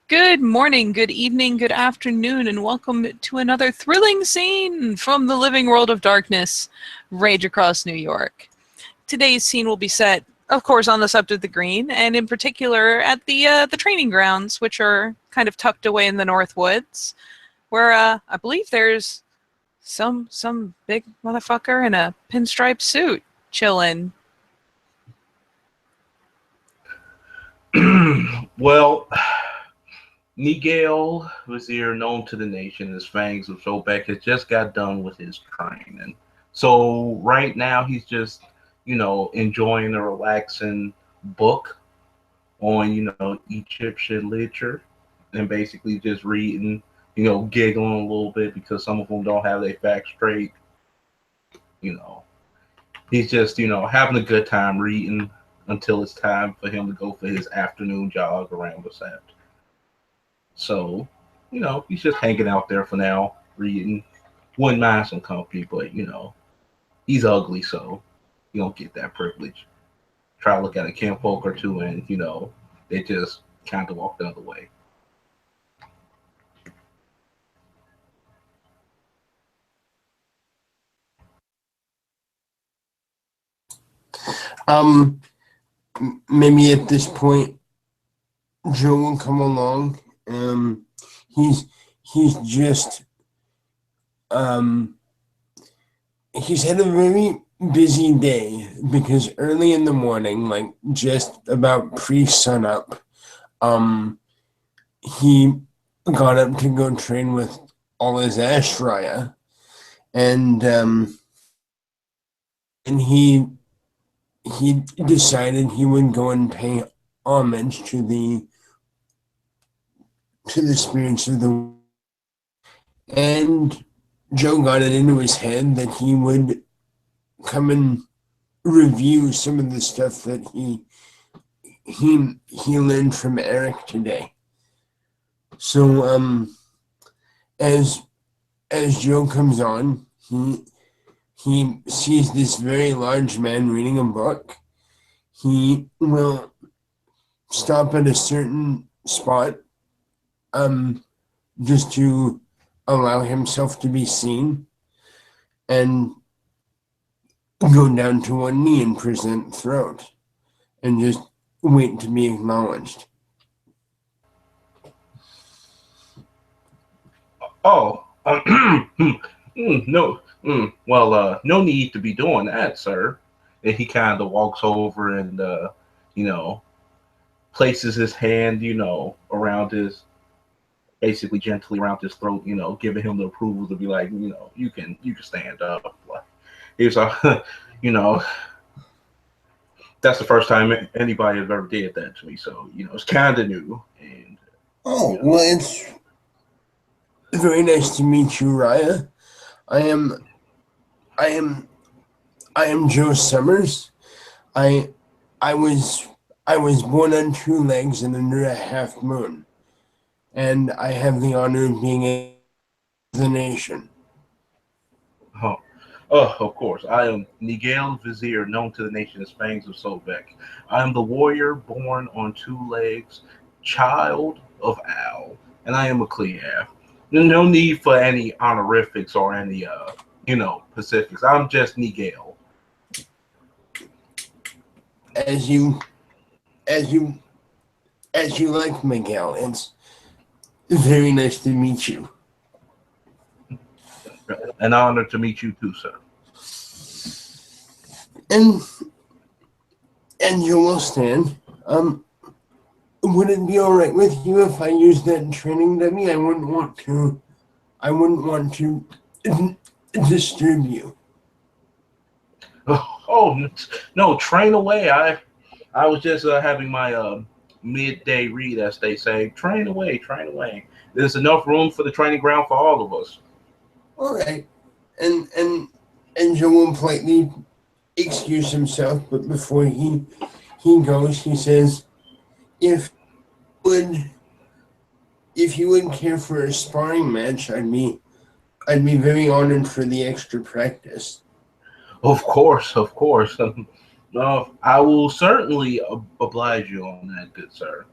Good morning, good evening, good afternoon, and welcome to another thrilling scene from the living world of darkness, Rage Across New York. Today's scene will be set, of course, on the Sept of the Green, and in particular at the training grounds, which are kind of tucked away in the North Woods, where I believe there's some big motherfucker in a pinstripe suit chilling. Well, Miguel Vizier, known to the nation as Fangs of Sobek, has just got done with his training. So right now he's just, enjoying a relaxing book on, Egyptian literature and basically just reading, giggling a little bit because some of them don't have their facts straight. You know, he's just, having a good time reading until it's time for him to go for his afternoon jog around the set. So, he's just hanging out there for now, reading. Wouldn't mind some company, but he's ugly, so you don't get that privilege. Try to look at a kinfolk or two, and they just kind of walk the other way. Um, Maybe at this point, Joe will come along. He's just he's had a very busy day because early in the morning, like just about pre-sunup, he got up to go train with all his Ashraya, and he decided he would go and pay homage to the spirits of the, and Joe got it into his head that he would come and review some of the stuff that he learned from Eric today. So as Joe comes on, he sees this very large man reading a book. He will stop at a certain spot, just to allow himself to be seen, and go down to one knee and present throat, and just wait to be acknowledged. Oh, no. Well, no need to be doing that, sir. And he kind of walks over and, you know, places his hand, around his, basically gently around his throat, giving him the approval to be like, you can stand up. Like, he's you know, that's the first time anybody has ever did that to me. So, it's kind of new. And, Oh, well, it's very nice to meet you, Raya. I am Joe Summers. I I was I was born on two legs and under a half moon, and I have the honor of being a the nation. oh, of course. I am Miguel Vizier, known to the nation as Fangs of Sobek. I am the warrior born on two legs, child of Al, and I am a Cleav. No need for any honorifics or any, Pacifics. I'm just Miguel. As you as you as you like, Miguel. It's very nice to meet you. An honor to meet you too, sir. And you will stand. Would it be all right with you if I use that training dummy? I wouldn't want to. I wouldn't want to disturb you. Oh no, train away. I was just having my midday read, as they say. Train away, train away. There's enough room for the training ground for all of us. All right. And Joe will politely excuse himself, but before he goes, he says, "If would if you would care for a sparring match, I'd be very honored for the extra practice." Of course, of course. No, I will certainly oblige you on that, good sir.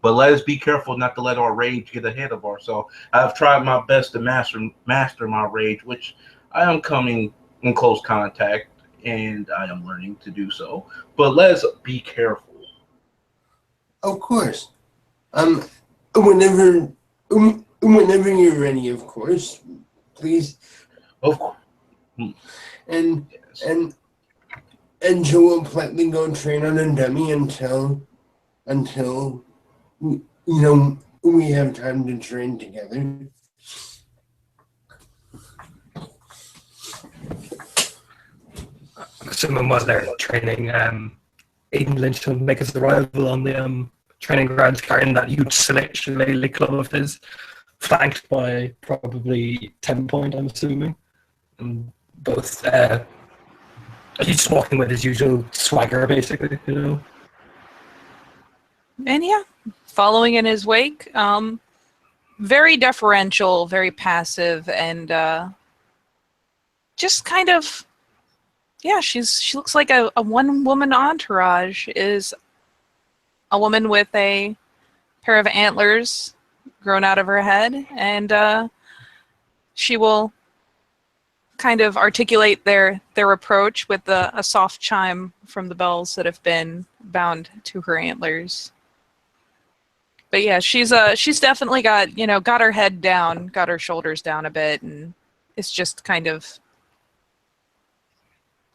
But let us be careful not to let our rage get ahead of ourselves. I've tried my best to master my rage, which I am coming in close contact, and I am learning to do so. But let's be careful. Of course. Whenever you're ready, of course. Please. Of course. And Yes. and Joe will politely go train on a dummy until we have time to train together. Assuming while they're training, Aiden Lynch will make his arrival on the training grounds carrying that huge shillelagh club of his, flanked by probably 10 Point, I'm assuming. And both, he's just walking with his usual swagger, basically, you know. And yeah, following in his wake, very deferential, very passive, and just kind of, yeah, she looks like a one-woman entourage. Is a woman with a pair of antlers grown out of her head, and she will kind of articulate their approach with a soft chime from the bells that have been bound to her antlers. But yeah, she's definitely got her head down, got her shoulders down a bit, and it's just kind of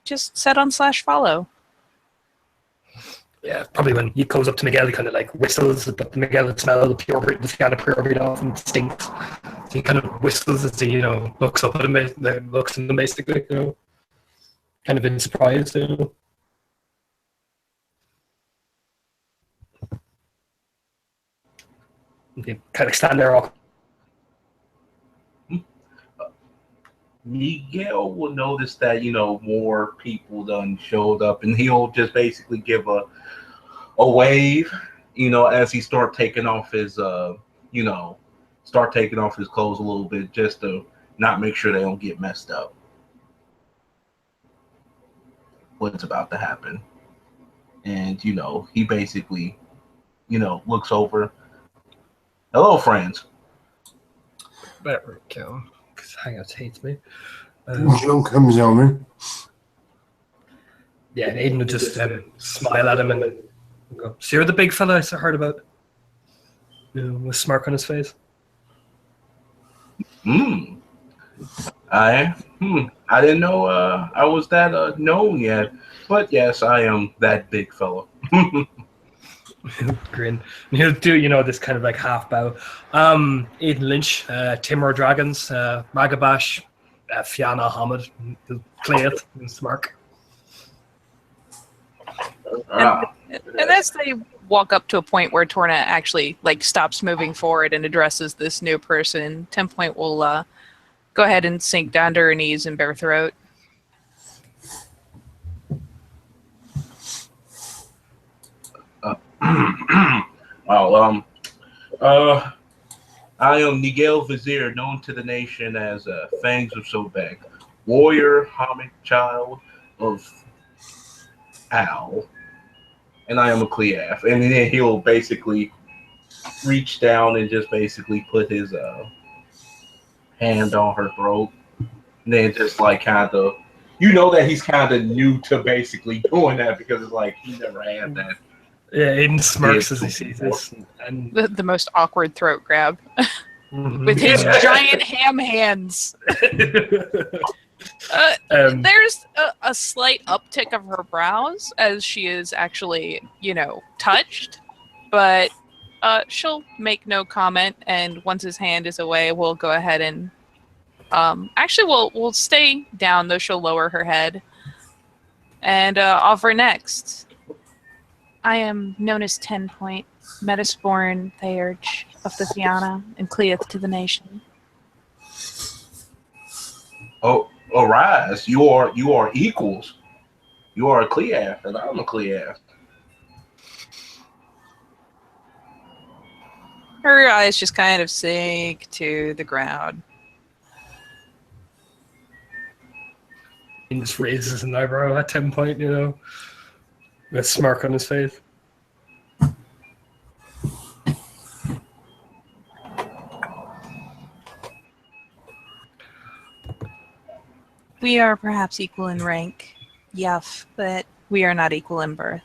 just set on /follow. Yeah, probably when he goes up to Miguel, he kind of like whistles, but Miguel would smell the kind of pure breed off and stinks. So he kind of whistles as he, looks up at him, looks at him basically, kind of in surprise, They kind of stand there all. Miguel will notice that, more people done showed up, and he'll just basically give a wave, as he start taking off his clothes a little bit, just to not make sure they don't get messed up. What's about to happen. And, he basically, looks over. Hello, friends. There we go. Because Hangouts hates me. Joe comes over. Yeah, and Aiden would just smile at him and go, "So you're the big fella I heard about?" With a smirk on his face. I didn't know I was that known yet, but yes, I am that big fella. Grin. And he'll do, this kind of like half bow. Aiden Lynch, Timor Dragons, Magabash, Fianna Hamid, he'll play it and smirk. And as they walk up to a point where Torna actually stops moving forward and addresses this new person, 10 Point will go ahead and sink down to her knees and bare throat. I am Miguel Vizier, known to the nation as Fangs of Sobek, warrior, Hamid child of Al, and I am a Cleaf. And then he'll basically reach down and just basically put his hand on her throat, and then just kind of, that he's kind of new to basically doing that, because it's like he never had that. Yeah, Aiden smirks as he sees this. And The most awkward throat grab with his giant ham hands. There's a slight uptick of her brows as she is actually, touched, but she'll make no comment. And once his hand is away, we'll go ahead and actually we'll stay down, though she'll lower her head and offer next. I am known as 10 Point, Metasporn Theurge of the Fianna, and Cleath to the nation. Oh, arise! You are equals. You are a Cleaf, and I'm a Cleaf. Her eyes just kind of sink to the ground. he just raises an eyebrow at 10 Point, with a smirk on his face. We are perhaps equal in rank, yuff, but we are not equal in birth.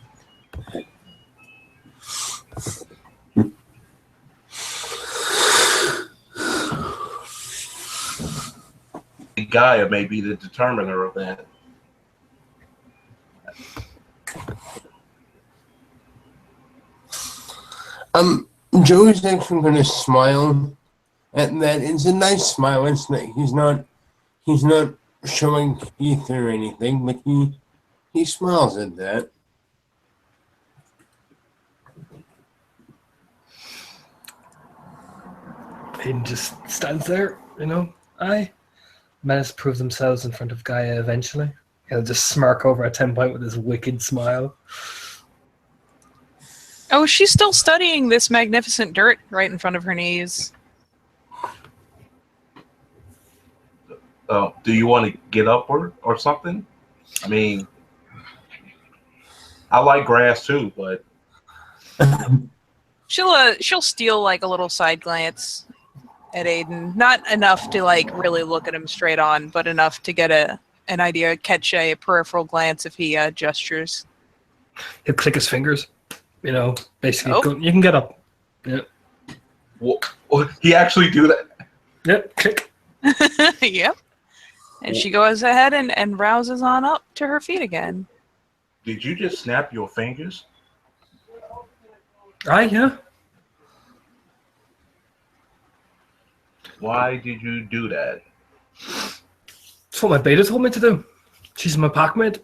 Gaia may be the determiner of that. Joe is actually going to smile at that. It's a nice smile. It's not, he's not showing teeth or anything, but he smiles at that. Aiden just stands there, Aye. Men prove themselves in front of Gaia eventually. He'll just smirk over at 10 Point with his wicked smile. Oh, she's still studying this magnificent dirt right in front of her knees. Do you want to get up or something? I mean, I like grass too, but She'll steal like a little side glance at Aiden. Not enough to like really look at him straight on, but enough to get an idea, catch a peripheral glance if he gestures. He'll click his fingers, basically. Oh. You can get up. Yeah. He actually do that? Yep, click. Yep. And she goes ahead and rouses on up to her feet again. Did you just snap your fingers? Aye, yeah. Why did you do that? That's what my beta told me to do. She's my pack mate.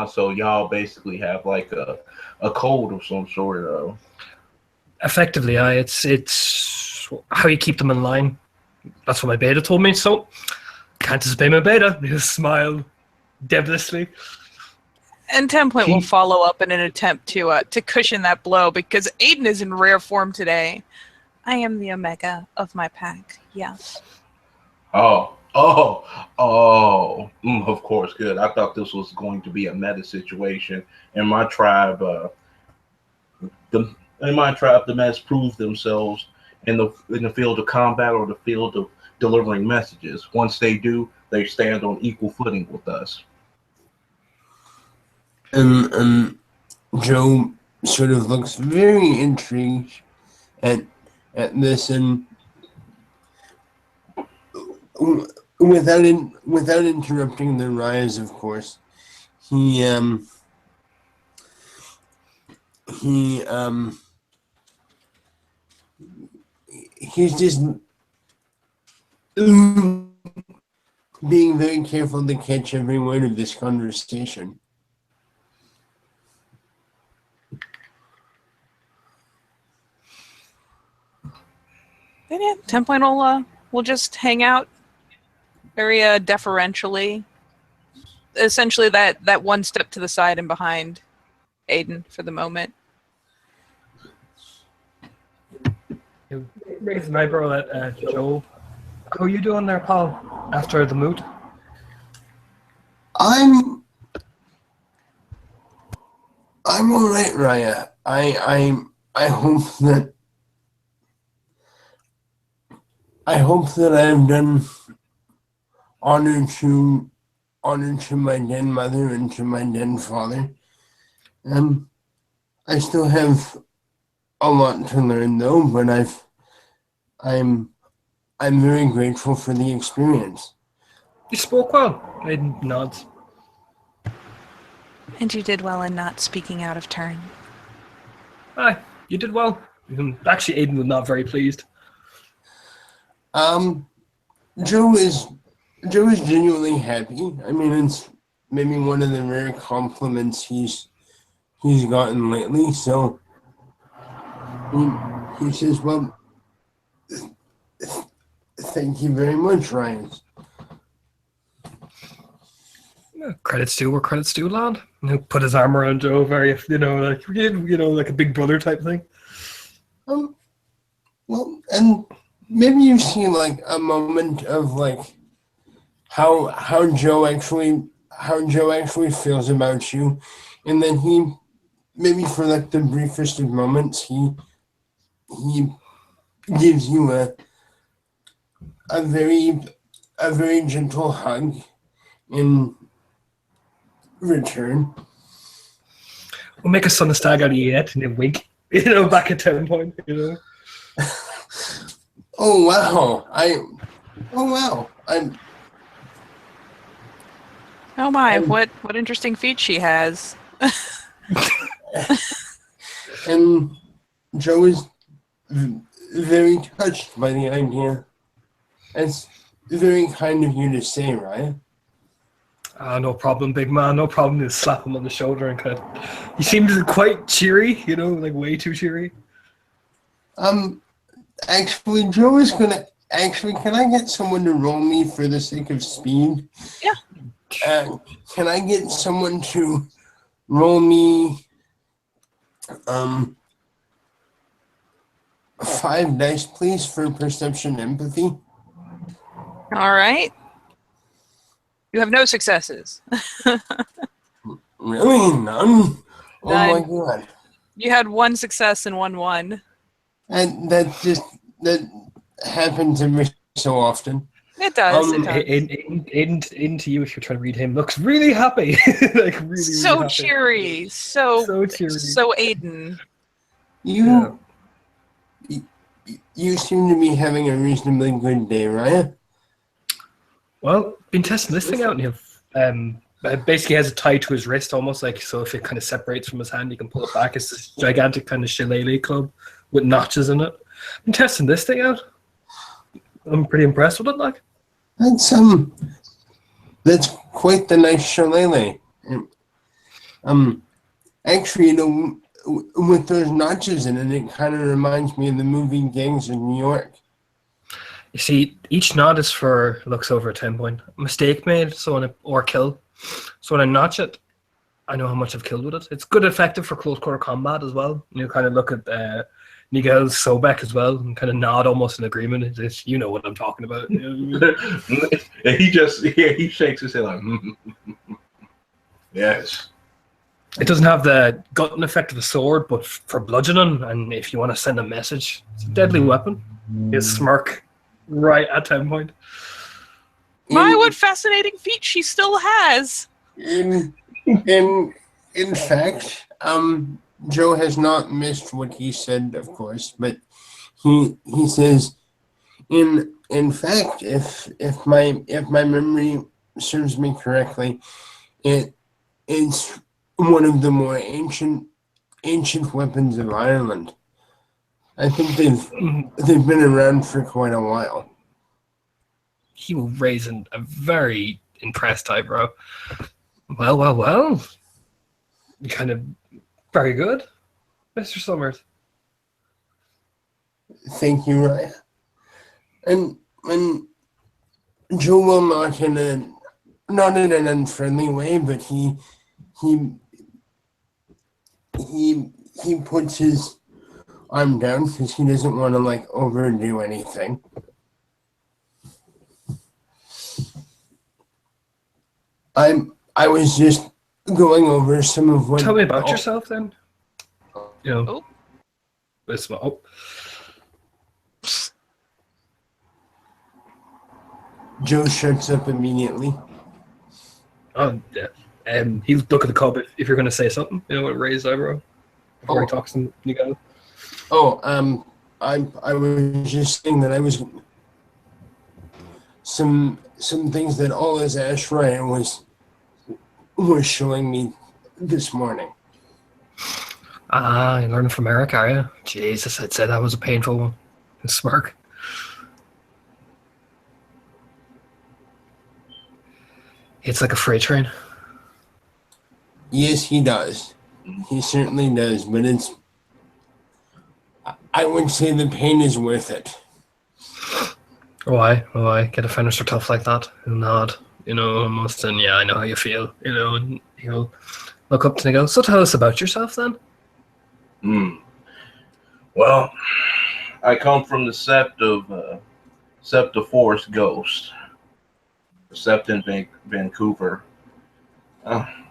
So y'all basically have like a code of some sort, though. Effectively, aye. It's how you keep them in line. That's what my beta told me, so can't disobey my beta. He'll smile devilishly. And 10 Point will follow up in an attempt to cushion that blow because Aiden is in rare form today. I am the omega of my pack, yes. Of course, good. I thought this was going to be a meta situation. In my tribe, the mets prove themselves in the field of combat or the field of delivering messages. Once they do, they stand on equal footing with us. And Joe sort of looks very intrigued at this, and without interrupting the rise, of course, he's just being very careful to catch every word of this conversation. And yeah, 10 Point will just hang out very deferentially. Essentially that one step to the side and behind Aiden for the moment. He'll raise an eyebrow at Joe. How are you doing there, pal, after the moot? I'm all right, Raya. I hope that I've done honor to my dead mother and to my dead father. I still have a lot to learn though, but I'm very grateful for the experience. You spoke well. Aiden nods. And you did well in not speaking out of turn. Aye, you did well. Actually, Aiden was not very pleased. Joe is genuinely happy. I mean, it's maybe one of the rare compliments he's gotten lately. So he says, "Well, thank you very much, Ryan." Credits due where credits due, lad. He'll put his arm around Joe, very, like a big brother type thing. Well, and maybe you see like a moment of like how Joe actually feels about you, and then he maybe for like the briefest of moments he he gives you a very gentle hug in return. We'll make a son of stag out of you yet, and then wink. Back at 10 point. Oh wow! Oh my! What interesting feet she has. And Joe is very touched by the idea. It's very kind of you to say, Ryan. No problem, big man. No problem. Just slap him on the shoulder and kind of. He seemed quite cheery, like way too cheery. Actually, Joe is gonna. Actually, can I get someone to roll me for the sake of speed? Yeah. Can I get someone to roll me 5 dice, please, for perception empathy? All right. You have no successes. Really? None? Oh my None. god. You had 1 success and 1. And that happens every so often. It does. Into you, if you're trying to read him, looks really happy. Like really, So really happy. cheery. So cheery. So Aiden. You seem to be having a reasonably good day, Ryan. Well, been testing this thing out, and it basically has a tie to his wrist, almost like so. If it kind of separates from his hand, you can pull it back. It's this gigantic kind of shillelagh club with notches in it. Been testing this thing out. I'm pretty impressed with it. Like that's quite the nice shillelagh. Actually, with those notches in it kind of reminds me of the movie Gangster in New York. You see, each knot is for looks over a 10 point. Mistake made, or kill. So when I notch it, I know how much I've killed with it. It's good, effective for close quarter combat as well. You kind of look at Miguel's Sobek as well and kind of nod almost in agreement. It's, you know what I'm talking about. He shakes his head like, yes. It doesn't have the gutting effect of a sword, but for bludgeoning, and if you want to send a message, it's a deadly weapon. His smirk right at 10 point. My, what fascinating feet she still has. In fact, Joe has not missed what he said, of course, but he says, in fact, if my memory serves me correctly, it's one of the more ancient weapons of Ireland. I think they've been around for quite a while. He will raise a very impressed eyebrow. Well. Kind of very good, Mr. Summers. Thank you, Ryan. And Joe will not in an unfriendly way, but he puts his arm down because he doesn't want to overdo anything. I was just going over some of what. Tell me about yourself then. Oh. Joe shuts up immediately. Oh yeah. He'll look at the cub if you're going to say something. With raised eyebrow before he talks to you guys. I was just saying that I was some things that all his Ash Ryan was showing me this morning. You learned from Eric, are you? Jesus, I'd say that was a painful one. A smirk. It's like a freight train. Yes, he does. He certainly does, but I would say the pain is worth it. Why? Get a finisher tough like that? He'll nod, almost, and yeah, I know how you feel, and he'll look up to me and go, so tell us about yourself then. Well, I come from the sept of Forest Ghost. The sept in Vancouver.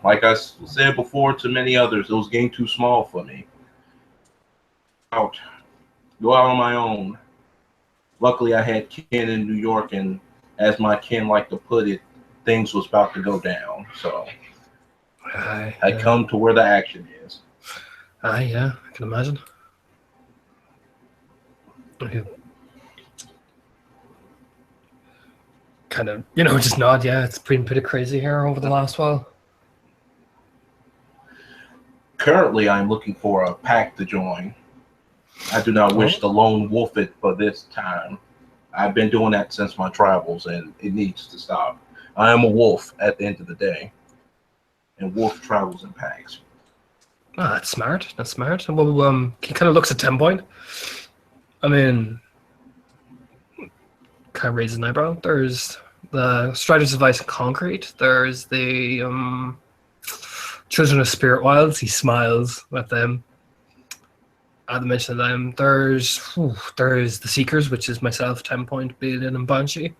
Like I said before to many others, it was getting too small for me. Out go out on my own. Luckily, I had kin in New York, and as my kin like to put it, things was about to go down. So I come to where the action is. Yeah, I can imagine. Okay. Kind of, just nod. Yeah, it's been pretty crazy here over the last while. Currently, I'm looking for a pack to join. I do not wish to lone wolf it for this time. I've been doing that since my travels, and it needs to stop. I am a wolf at the end of the day, and wolf travels in packs. Ah, that's smart. That's smart. Well, he kind of looks at 10 Point. I mean, kind of raises an eyebrow. There's the Strider's Advice in Concrete. There's the Children of Spirit Wilds. He smiles at them. At the mention of them. There's the Seekers, which is myself, 10 Point, Balin, and Banshee.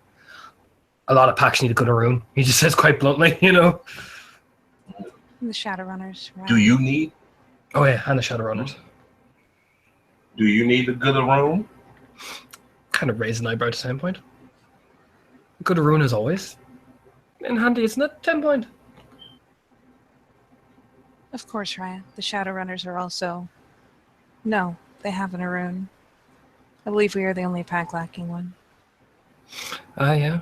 A lot of packs need a good Arun. He just says quite bluntly, The Shadowrunners, right? Do you need? Oh yeah, and the Shadowrunners. Do you need a good Arun? Kind of raise an eyebrow to 10 Point. Good Arun as always. And handy, isn't it? 10 Point. Of course, Raya. The Shadowrunners are also... No, they have an Arun. I believe we are the only pack lacking one. Yeah.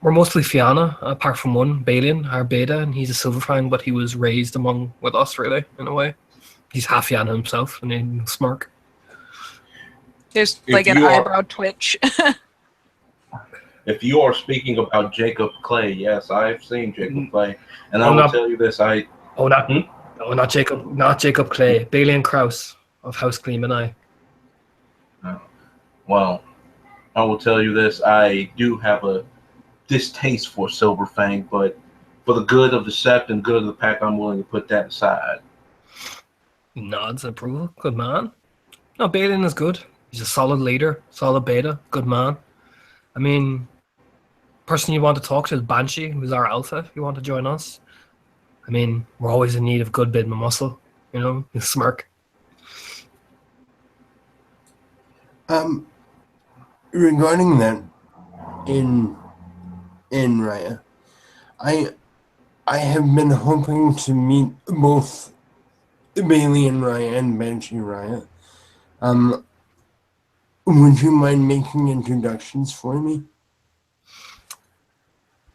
We're mostly Fianna, apart from one, Balin, our beta, and he's a Silverfang, but he was raised with us, really, in a way. He's half Fianna himself, and he'll smirk. There's like an eyebrow twitch. If you are speaking about Jacob Clay, yes, I've seen Jacob Clay, and I will tell you this: not Jacob Clay, Balin Kraus of House Gleam. Well, I will tell you this: I do have a distaste for Silverfang, but for the good of the sept and good of the pack, I'm willing to put that aside. Nods approval. Good man. No, Balin is good. He's a solid leader, solid beta, good man. I mean, person you want to talk to is Banshee, who's our alpha, if you want to join us. I mean, we're always in need of good bit of muscle, you smirk. Regarding that, in Raya, I have been hoping to meet both Bailey and Raya and Banshee Raya. Would you mind making introductions for me?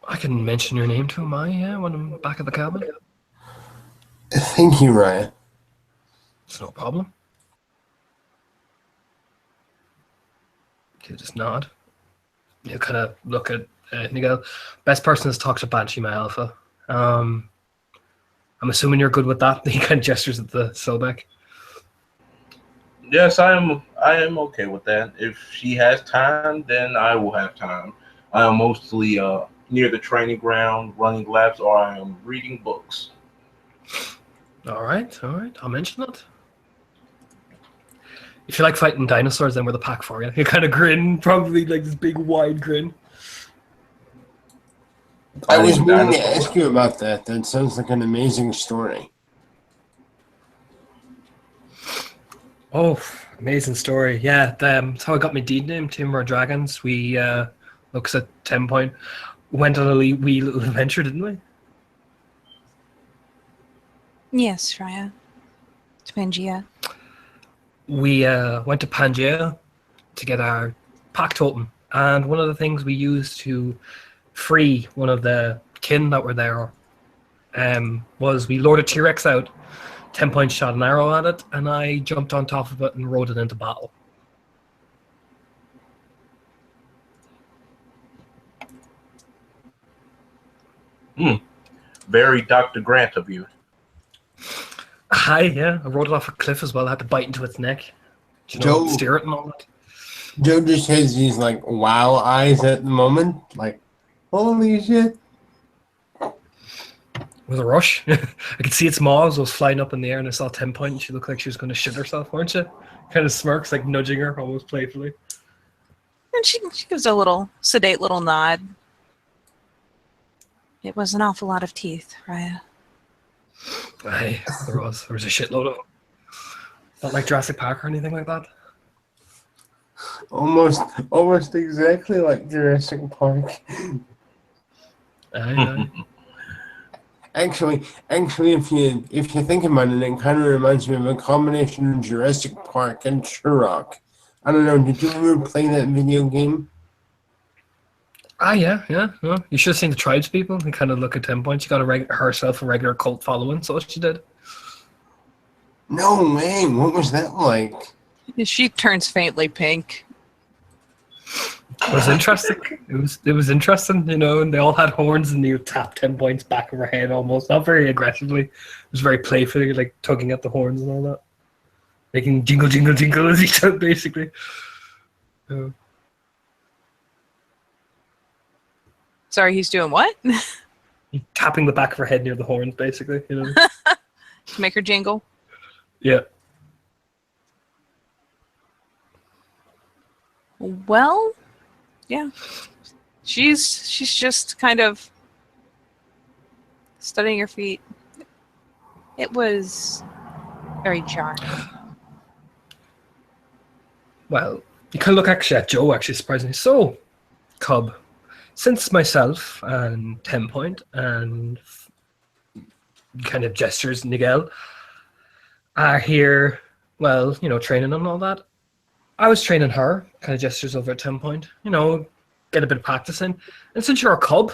I can mention your name to him, when I'm back at the cabin. Thank you, Raya. It's no problem. You just nod. You kind of look at Nigel. Best person to talk to Banshee, my alpha. I'm assuming you're good with that. He kind of gestures at the Silbeck. Yes, I am okay with that. If she has time, then I will have time. I am mostly near the training ground, running laps, or I am reading books. All right. I'll mention that. If you like fighting dinosaurs, then we're the pack for you. You kind of grin, probably like this big wide grin. I was meaning to ask you about that. That sounds like an amazing story. Oh, amazing story. Yeah, that's how I got my deed name, Timber Dragons. We looks at 10 Point. Went on a wee little adventure, didn't we? Yes, Raya. To Pangea. We went to Pangea to get our pack totem. And one of the things we used to free one of the kin that were there was we lured a T-Rex out. 10 Point shot an arrow at it, and I jumped on top of it and rode it into battle. Very Dr. Grant of you. I rode it off a cliff as well. I had to bite into its neck. Steer it and all that. Joe just has these like wow eyes at the moment, like holy shit. With a rush. I could see its maws was flying up in the air, and I saw 10 Point, and she looked like she was going to shit herself, weren't she? Kind of smirks, like nudging her, almost playfully. And she gives a little sedate little nod. It was an awful lot of teeth, Raya. Aye, there was a shitload of them. Not like Jurassic Park or anything like that. Almost exactly like Jurassic Park. Aye. Actually, if you think about it, it kind of reminds me of a combination of Jurassic Park and Turok. I don't know. Did you ever play that video game? Yeah. No, you should have seen the tribespeople and kind of look at 10 points. She got herself a regular cult following, so she did. No way. What was that like? She turns faintly pink. It was interesting. It was interesting, and they all had horns, and you tap 10 points back of her head almost, not very aggressively. It was very playfully, like tugging at the horns and all that, making jingle, jingle, jingle as he said, basically. Sorry, he's doing what? Tapping the back of her head near the horns, basically. To make her jingle. Yeah. Well, yeah. She's just kind of studying her feet. It was very jarring. Well, you can look actually at Joe, actually, surprisingly. So, Cub, since myself and 10 Point and kind of gestures Nigel are here, well, training and all that, I was training her, kind of gestures over at 10 Point, get a bit of practice in. And since you're a Cub,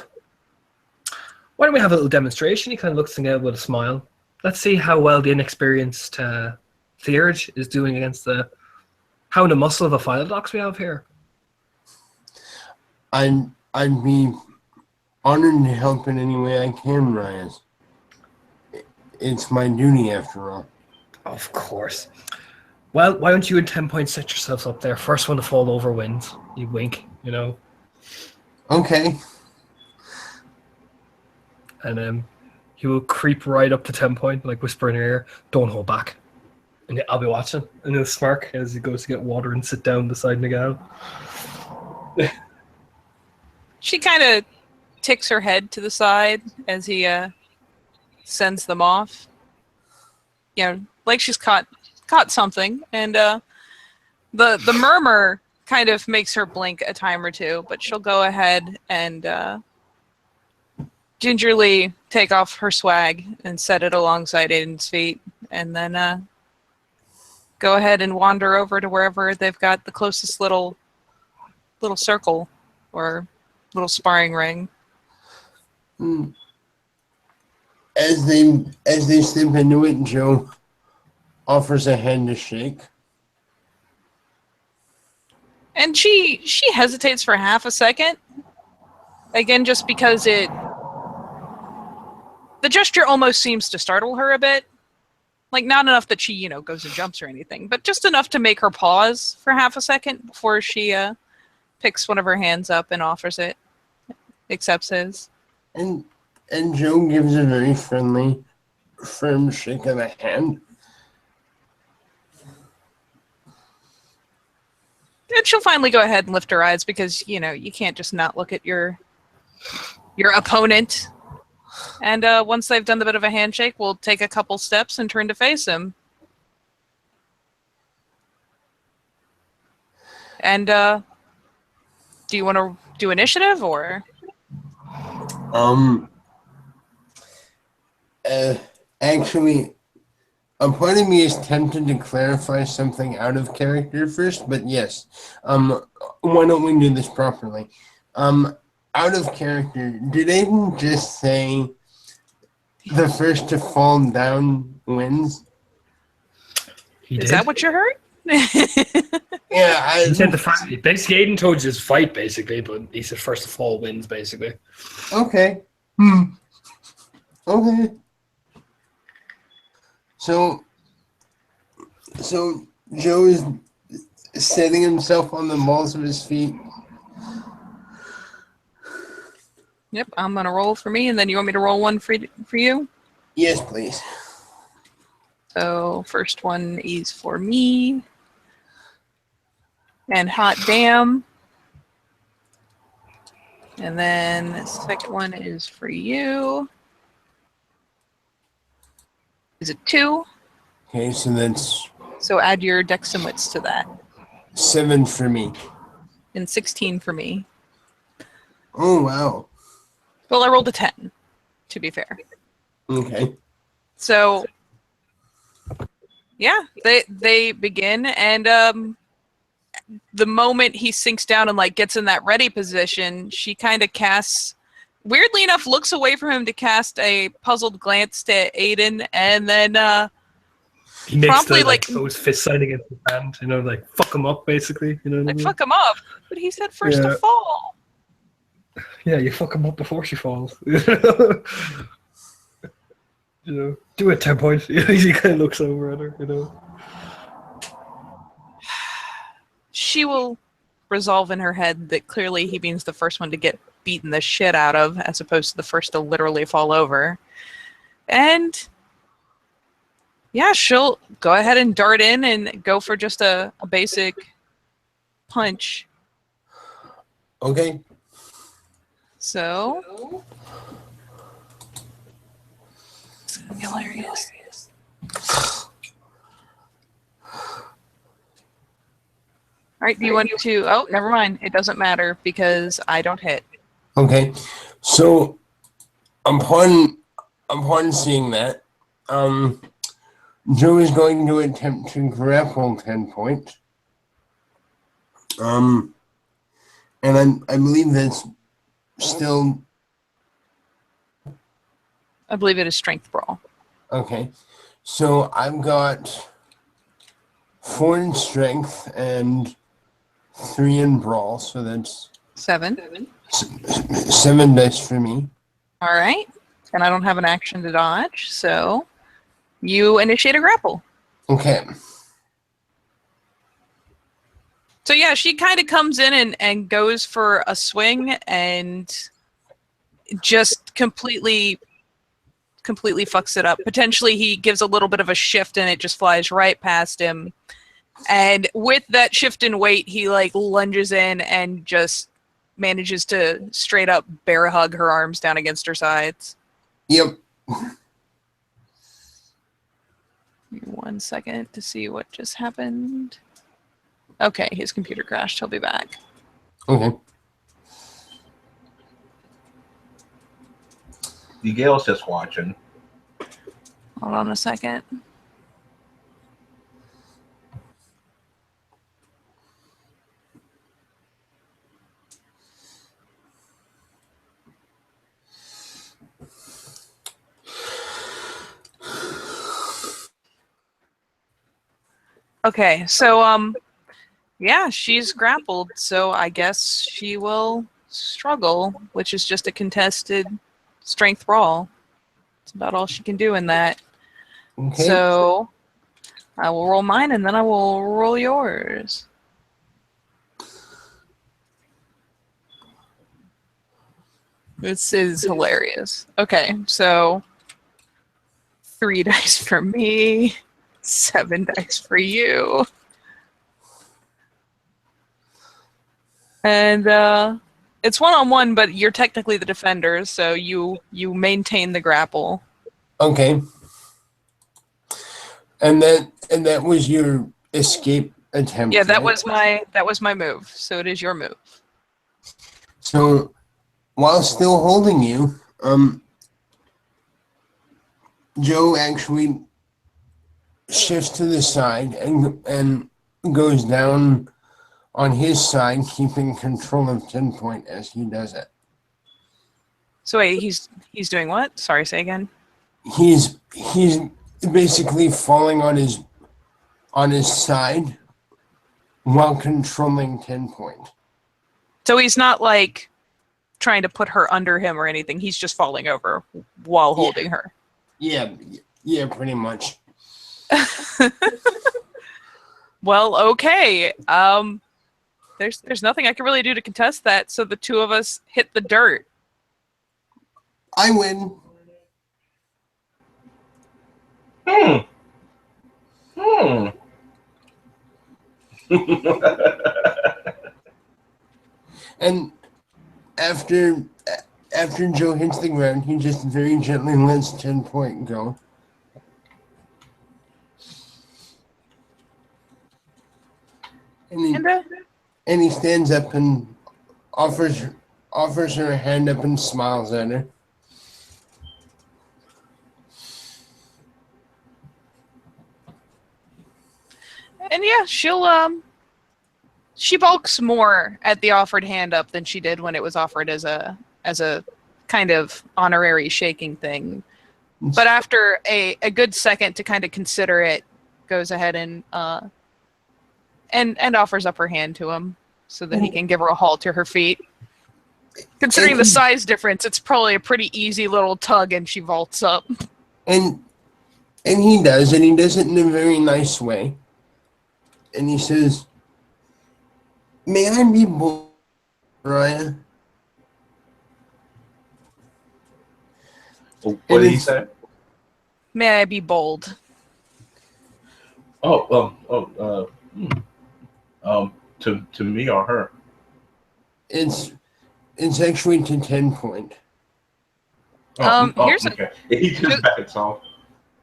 why don't we have a little demonstration? He kind of looks at Nigel with a smile. Let's see how well the inexperienced Theurge is doing against the hound and muscle of a Philodox we have here. I'd be honored to help in any way I can, Ryan. It's my duty, after all. Of course. Well, why don't you and 10 Points set yourselves up there? First one to fall over wins. You wink, Okay. And he will creep right up to 10 Point, like whisper in her ear, "Don't hold back." And I'll be watching. And he'll smirk as he goes to get water and sit down beside Nigel. She kind of ticks her head to the side as he sends them off. Like she's caught something, and the murmur kind of makes her blink a time or two, but she'll go ahead and gingerly take off her swag and set it alongside Aiden's feet, and then go ahead and wander over to wherever they've got the closest little circle or little sparring ring. As they step into it, Joe offers a hand to shake. And she hesitates for half a second. Again, just because the gesture almost seems to startle her a bit. Like, not enough that she, goes and jumps or anything, but just enough to make her pause for half a second before she picks one of her hands up and offers it, accepts his. And Joe gives a very friendly, firm shake of the hand. And she'll finally go ahead and lift her eyes because, you can't just not look at your opponent. And once they've done the bit of a handshake, we'll take a couple steps and turn to face him. And do you want to do initiative or? Actually, a part of me is tempted to clarify something out of character first, but yes. Why don't we do this properly? Out of character, did Aiden just say the first to fall down wins? Is that what you heard? Yeah, he said the fight. Basically, Aiden told you his fight, basically, but he said first to fall wins, basically. Okay. Okay. So Joe is setting himself on the balls of his feet. Yep, I'm going to roll for me, and then you want me to roll one for you? Yes, please. So, first one is for me. And hot damn. And then the second one is for you. Is it 2? Okay, so that's So add your dex and wits to that. 7 for me. And 16 for me. Oh, wow. Well, I rolled a 10, to be fair. Okay. So, yeah, they begin, and the moment he sinks down and like gets in that ready position, she kind of casts, weirdly enough, looks away from him to cast a puzzled glance to Aiden, and then He makes promptly the like those fist sign against his hand, you know, like fuck him up, basically. You know what I like mean? fuck him up. But he said first to Yeah. fall. Yeah, you fuck him up before she falls. You know, do it 10 points. He kind of looks over at her, you know. She will resolve in her head that clearly he means the first one to get beaten the shit out of, as opposed to the first to literally fall over. And yeah, she'll go ahead and dart in and go for just a basic punch. Okay. So it's gonna be hilarious. All right, do you want to... Oh, never mind. It doesn't matter because I don't hit. Okay. So, upon seeing that, Joe is going to attempt to grapple 10 point. And I believe that's still... I believe it is strength brawl. Okay. So, I've got 4 in strength and 3 in brawl, so that's 7. 7 dice for me. All right. And I don't have an action to dodge, so you initiate a grapple. Okay. So yeah, she kind of comes in and goes for a swing and just completely fucks it up. Potentially he gives a little bit of a shift and it just flies right past him. And with that shift in weight, he like lunges in and just manages to straight up bear hug her arms down against her sides. Yep. 1 second to see what just happened. Okay, his computer crashed. He'll be back. Okay. Miguel's just watching. Hold on a second. Okay, so yeah, she's grappled, so I guess she will struggle, which is just a contested strength brawl. That's about all she can do in that. Okay. So I will roll mine and then I will roll yours. This is hilarious. Okay, so 3 dice for me, 7 dice for you. And it's 1-on-1, but you're technically the defender, so you maintain the grapple. Okay. And that was your escape attempt. Yeah, that right? was my move. So it is your move. So while still holding you, Joe actually shifts to the side and goes down on his side, keeping control of 10 point as he does it. So wait, he's doing what? Sorry, say again. He's basically falling on his side while controlling 10 point. So he's not like trying to put her under him or anything. He's just falling over while holding her. Yeah, pretty much. Well, okay. There's nothing I can really do to contest that, so the two of us hit the dirt. I win. And after Joe hits the ground, he just very gently lets 10 point go. And and he stands up and offers her a hand up and smiles at her. yeah, she balks more at the offered hand up than she did when it was offered as a kind of honorary shaking thing. But after a good second to kind of consider it, goes ahead and offers up her hand to him so that he can give her a haul to her feet. Considering the size difference, it's probably a pretty easy little tug, and she vaults up. And he does, and he does it in a very nice way. And he says, "May I be bold, Mariah?" What did he say? May I be bold? To me or her? It's actually to 10 Point. Here's okay. He just backs off.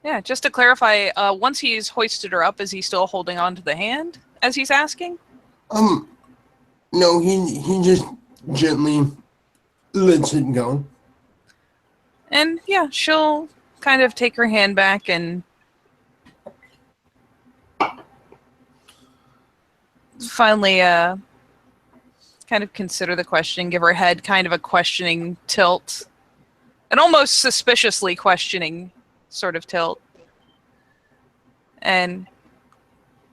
Yeah, just to clarify, once he's hoisted her up, is he still holding on to the hand as he's asking? No, he just gently lets it go. And yeah, she'll kind of take her hand back and finally kind of consider the question, give her head kind of a questioning tilt. An almost suspiciously questioning sort of tilt. And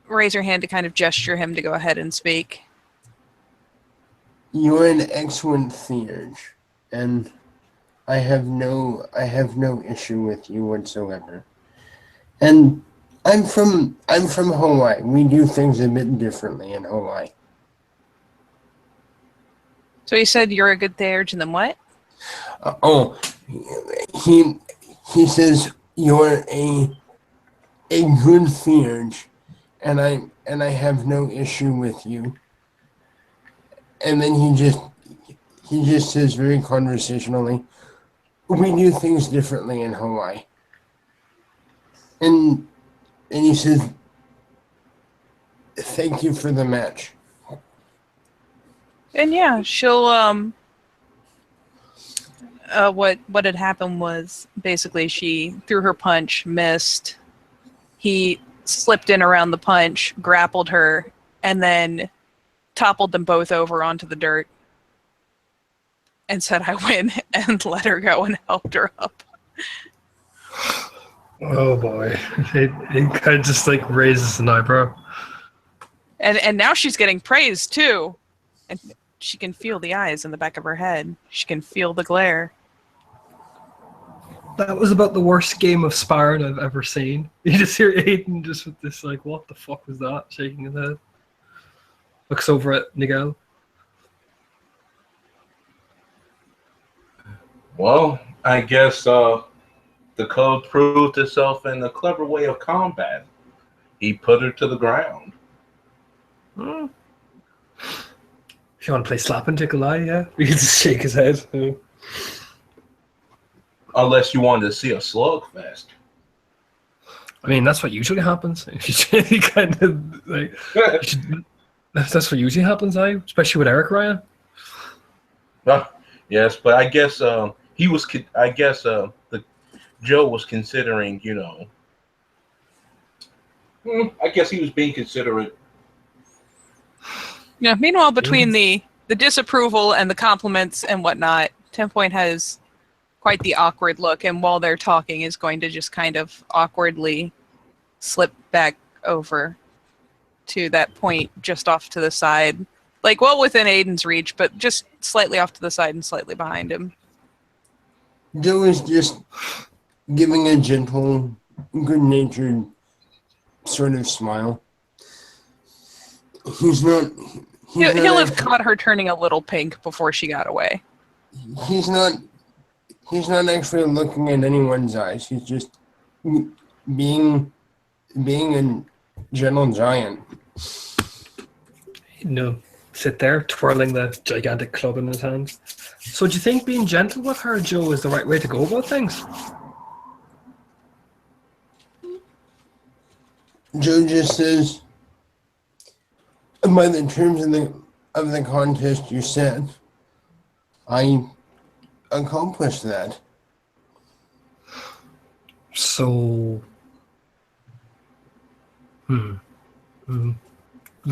raise her hand to kind of gesture him to go ahead and speak. You're an excellent theurge, and I have no issue with you whatsoever. And I'm from Hawaii. We do things a bit differently in Hawaii. So he said you're a good theurge, and then what? He says you're a good theurge, and I have no issue with you. And then he just says very conversationally, we do things differently in Hawaii. And he says, thank you for the match. And yeah, she'll what had happened was basically she threw her punch, missed. He slipped in around the punch, grappled her, and then toppled them both over onto the dirt and said, I win, and let her go and helped her up. Oh boy. It kind of just like raises an eyebrow. And now she's getting praised too. And she can feel the eyes in the back of her head. She can feel the glare. That was about the worst game of sparring I've ever seen. You just hear Aiden just with this like, what the fuck was that? Shaking his head. Looks over at Nigel. Well, I guess the code proved itself in a clever way of combat. He put her to the ground. If you want to play slap and tickle eye, yeah. You can just shake his head. Unless you wanted to see a slugfest. I mean, that's what usually happens. You kind of like, that's what usually happens, especially with Eric Ryan. Yes, but I guess he was. I guess Joe was considering. I guess he was being considerate. Yeah. Meanwhile, between the disapproval and the compliments and whatnot, 10 Point has quite the awkward look, and while they're talking, is going to just kind of awkwardly slip back over to that point just off to the side. Like, well within Aiden's reach, but just slightly off to the side and slightly behind him. Joe is just giving a gentle, good-natured sort of smile. He'll have caught her turning a little pink before she got away. He's not actually looking at anyone's eyes. He's just being a gentle giant. No. Sit there, twirling the gigantic club in his hands. So do you think being gentle with her, Joe, is the right way to go about things? Joe just says, by the terms of the contest you set, I accomplished that. So, rub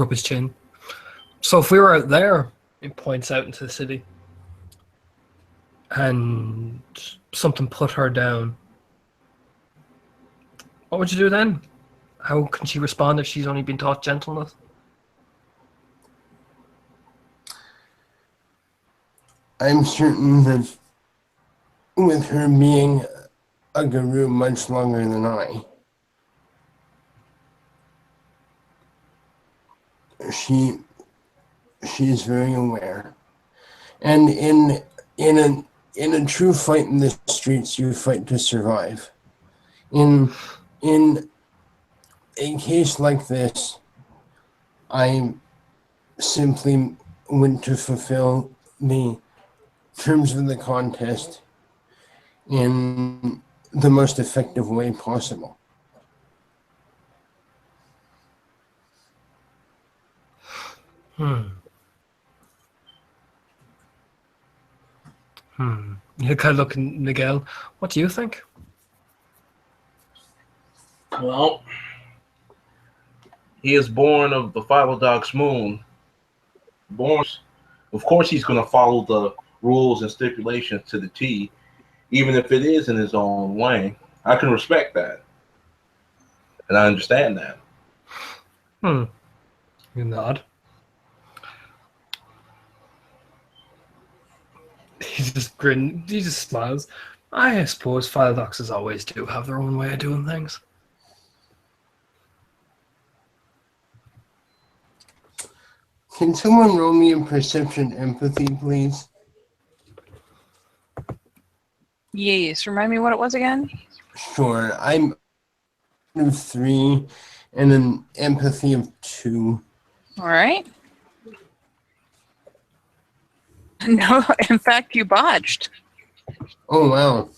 his chin. So if we were out there, it points out into the city, and something put her down, what would you do then? How can she respond if she's only been taught gentleness? I'm certain that with her being a guru much longer than I, she is very aware. And in a true fight in the streets, you fight to survive. In a case like this, I simply went to fulfill the terms of the contest in the most effective way possible. You kind of look at Miguel. What do you think? Well, he is born of the Philodoc's moon. Born, of course, he's going to follow the rules and stipulations to the T, even if it is in his own way. I can respect that, and I understand that. You nod. He just grins. He just smiles. I suppose Philodoxes always do have their own way of doing things. Can someone roll me a perception empathy, please? Yes. Remind me what it was again? Sure. I'm of 3 and an empathy of 2. All right. No, in fact, you botched. Oh wow.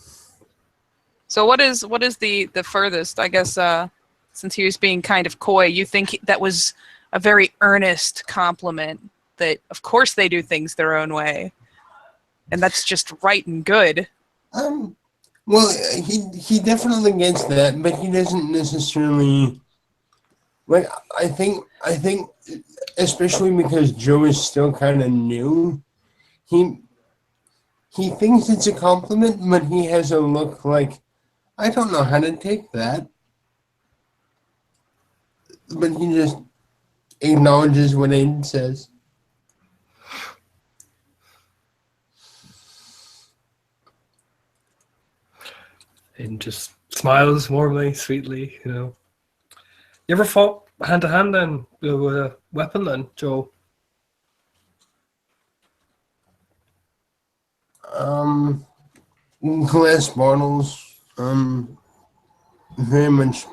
So what is the furthest? I guess since he was being kind of coy, you think that was a very earnest compliment that of course they do things their own way, and that's just right and good. Well, he definitely gets that, but he doesn't necessarily like. I think especially because Joe is still kind of new. He thinks it's a compliment, but he has a look like, I don't know how to take that. But he just acknowledges what Aiden says. And just smiles warmly, sweetly, you know. You ever fought hand to hand then with a weapon then, Joe? Glass bottles, very much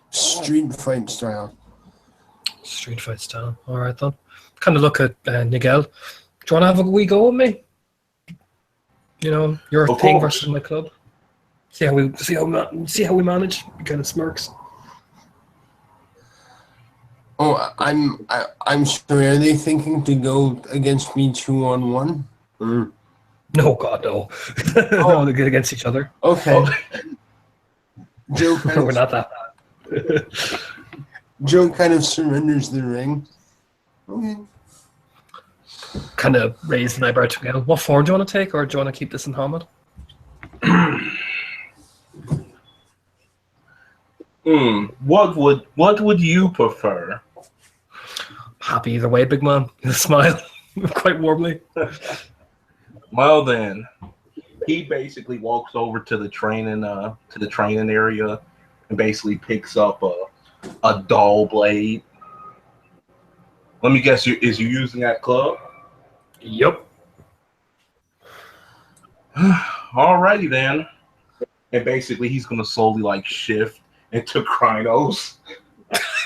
street fight style. Street fight style. All right then. Kind of look at Nigel. Do you want to have a wee go with me? You know, your Of thing course. versus my club. See how we manage. He kind of smirks. Oh, I'm sorry. Are they thinking to go against me 2-on-1? No, God, no. No, they're good against each other. Okay. Joe No, kind we're of, not that bad. Joe kind of surrenders the ring. Okay. Kind of raise an eyebrow to Miguel. What form do you want to take, or do you want to keep this in Hamid? What would you prefer? Happy either way, big man. Smile quite warmly. Well then, he basically walks over to the training area and basically picks up a dull blade. Let me guess, is you using that club? Yep. Alrighty then. And basically he's gonna slowly like shift into Krynos.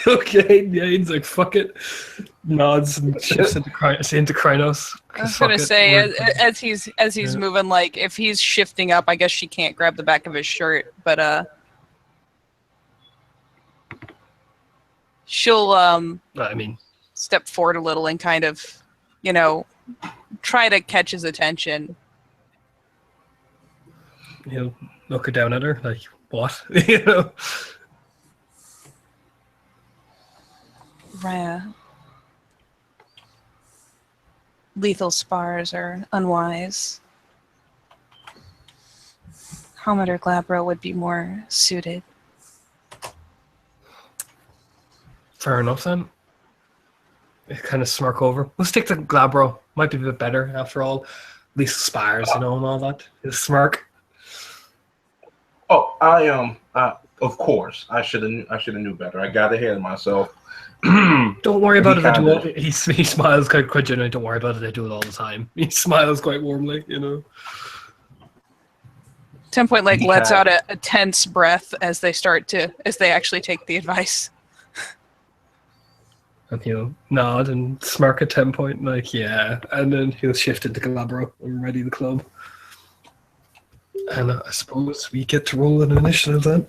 Okay, yeah, he's like, fuck it. Nods and shifts into Krynos. I was gonna say as he's moving, like if he's shifting up, I guess she can't grab the back of his shirt, but she'll I mean, step forward a little and kind of, try to catch his attention. he'll look down at her like, what? You know? Lethal spars are unwise. Helmet or Glabro would be more suited. Fair enough then. Kind of smirk over. We'll stick to Glabro. Might be a bit better after all. At least spires, and all that. His smirk. Oh, of course, I should have knew better. I got ahead of myself. Don't worry about it. Kinda- He smiles quite genuinely. Don't worry about it. I do it all the time. He smiles quite warmly, 10-point leg He lets out kinda- a tense breath as they actually take the advice. And he'll nod and smirk at 10-point, like, yeah. And then he'll shift into Glabro and ready the club. And I suppose we get to roll an initiative then.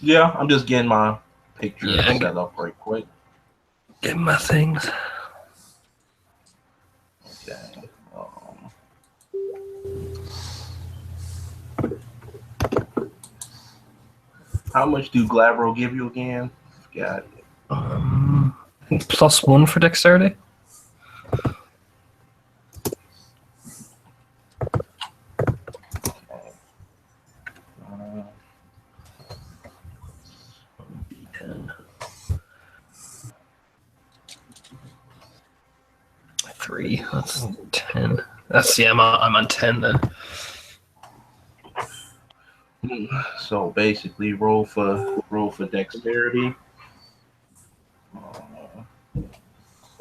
Yeah, I'm just getting my picture Yeah. set up right quick. Get my things. Okay. How much do Glabro give you again? Got it. +1 for dexterity. Three. That's 10. That's I'm on 10 then. So basically, roll for dexterity.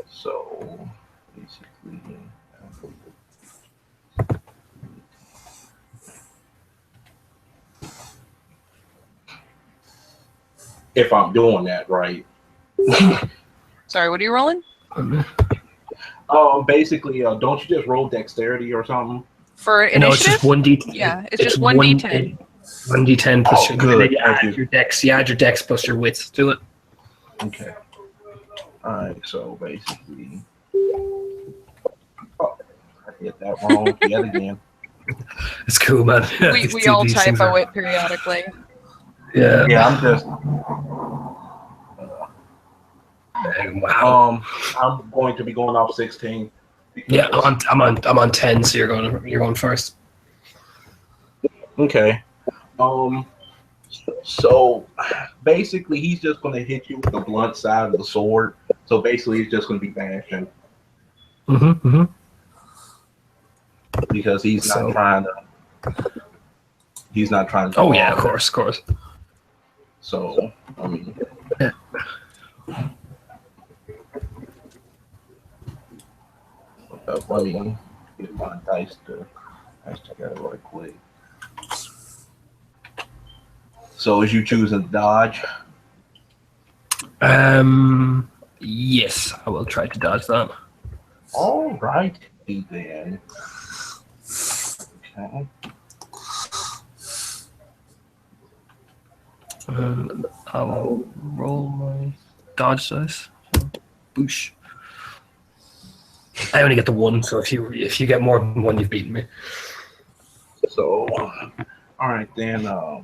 So basically, if I'm doing that right. Sorry, what are you rolling? Basically, don't you just roll dexterity or something? For initiative? No, it's just 1d10. Yeah, it's just 1d10. 1d10 plus your, good. and then you Thank add you. your dex. You add your dex plus your wits to it. Okay. All right. So basically, oh, I hit that wrong yet again. It's cool, man. We all typo it periodically. Yeah. Yeah, I'm just. Wow. I'm going to be going off 16. Yeah, I'm on 10, so you're going first. Okay. So basically, he's just going to hit you with the blunt side of the sword. So basically, he's just going to be bashing because he's not trying to. He's not trying to. Oh yeah, of course. So I mean. Yeah. Let me get my dice together right quick. So is you choosing dodge? Yes, I will try to dodge that. All right, then. Okay. And I will roll my dodge dice. Boosh. I only get the 1, so if you get more than 1, you've beaten me. So, all right then. Add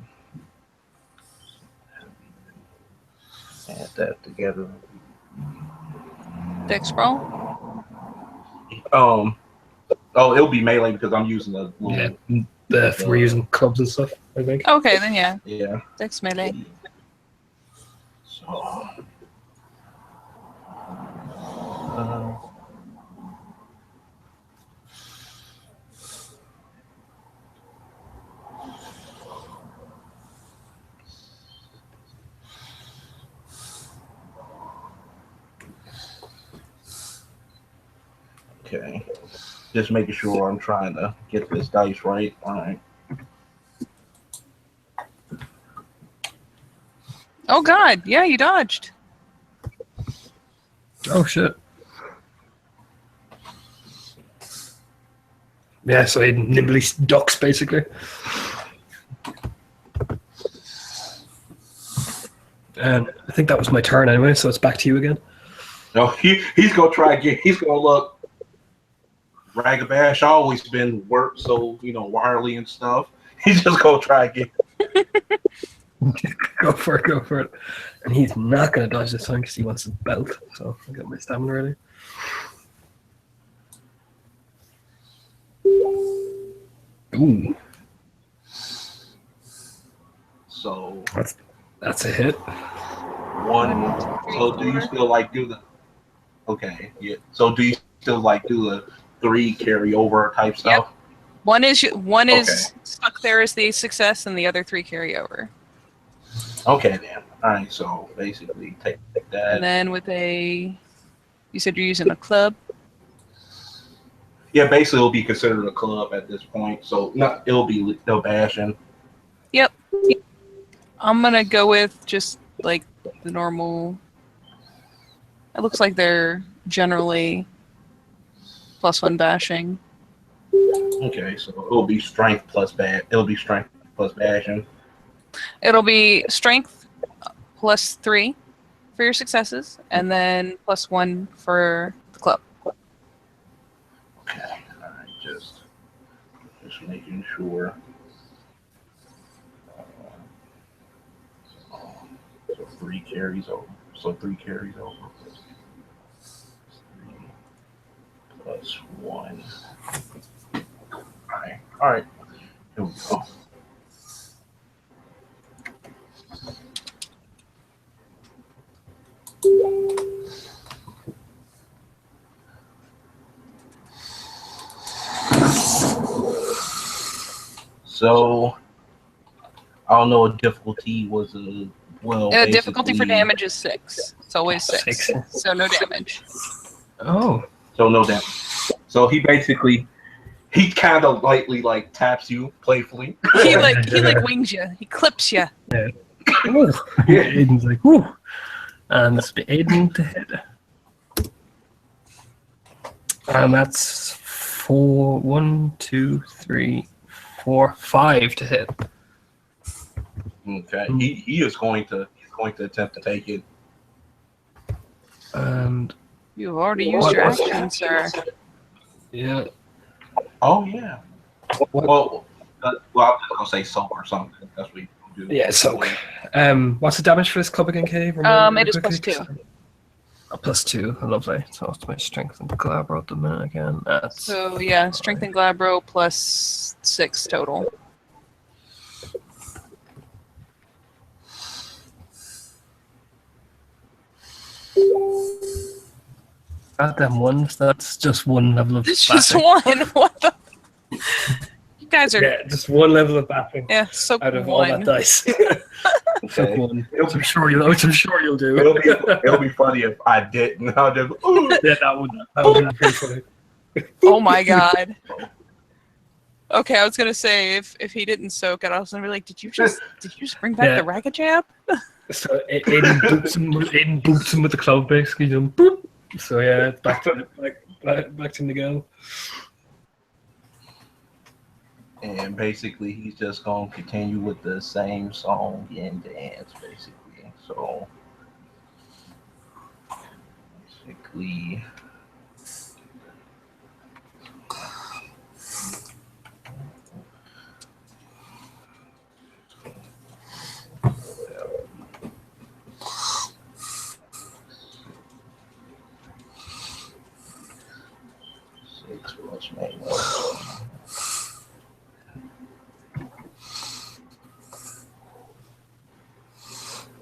that together. Dex roll? Oh, it'll be melee because I'm using the little, We're using clubs and stuff, I think. Okay, then yeah. yeah. Dex melee. So, okay. Just making sure I'm trying to get this dice right. All right. Oh god, yeah, you dodged. Oh shit. Yeah, so he nimbly ducks basically. And I think that was my turn anyway, so it's back to you again. No, he's gonna try again. He's gonna look. Ragabash always been worked so wirely and stuff. He's just gonna try again. Go for it. And he's not going to dodge this time because he wants his belt. So I got my stamina ready. Ooh. So that's a hit. one. So do you still do the? Okay, yeah. So do you still do the 3 carryover type stuff? Yep. One is stuck there as the success, and the other 3 carry over. Okay, then. All right. So basically, take that. And then you said you're using a club. Yeah, basically, it'll be considered a club at this point. So it'll be no bashing. Yep. I'm gonna go with just the normal. It looks like they're generally +1 bashing. Okay, so it'll be strength plus bashing. It'll be strength +3 for your successes, and then +1 for the club. Okay, all right, just making sure. So 3 carries over. So 3 carries over. 3 plus 1. All right. Here we go. So, I don't know. Difficulty was difficulty for damage is 6. It's always 6. So no damage. Oh. So no damage. So he kind of lightly taps you playfully. He wings you. He clips you. Yeah. Ooh. Aiden's like, whoo. And this will be Aiden to hit. And that's 4, 1, 2, 3, 4, 5 to hit. Okay. He is going to attempt to take it. And You've already used your action, sir. yeah. Oh yeah. Well, I'm just gonna say soak or something. That's what you do. Yeah, soak. What's the damage for this club again, Kay? It is +2. +2, lovely. So it's my strength and glabro at the minute again. So yeah, strength and glabro +6 total. Goddamn ones. That's just 1 level of. It's just 1. What the? You guys are. Yeah, just 1 level of baffing. Yeah, so out of 1. all that dice. Okay. 1. I'm sure you'll do. It'll be funny if I didn't. I'll just. Ooh. Yeah, that would be pretty funny. Oh my god. Okay, I was gonna say if he didn't soak it, I was gonna be like, did you just bring back the ragged jab? So Aiden boots him with the club, basically. Boop. So yeah, it's back to him to go. And basically, he's just gonna continue with the same song and dance, basically. So basically.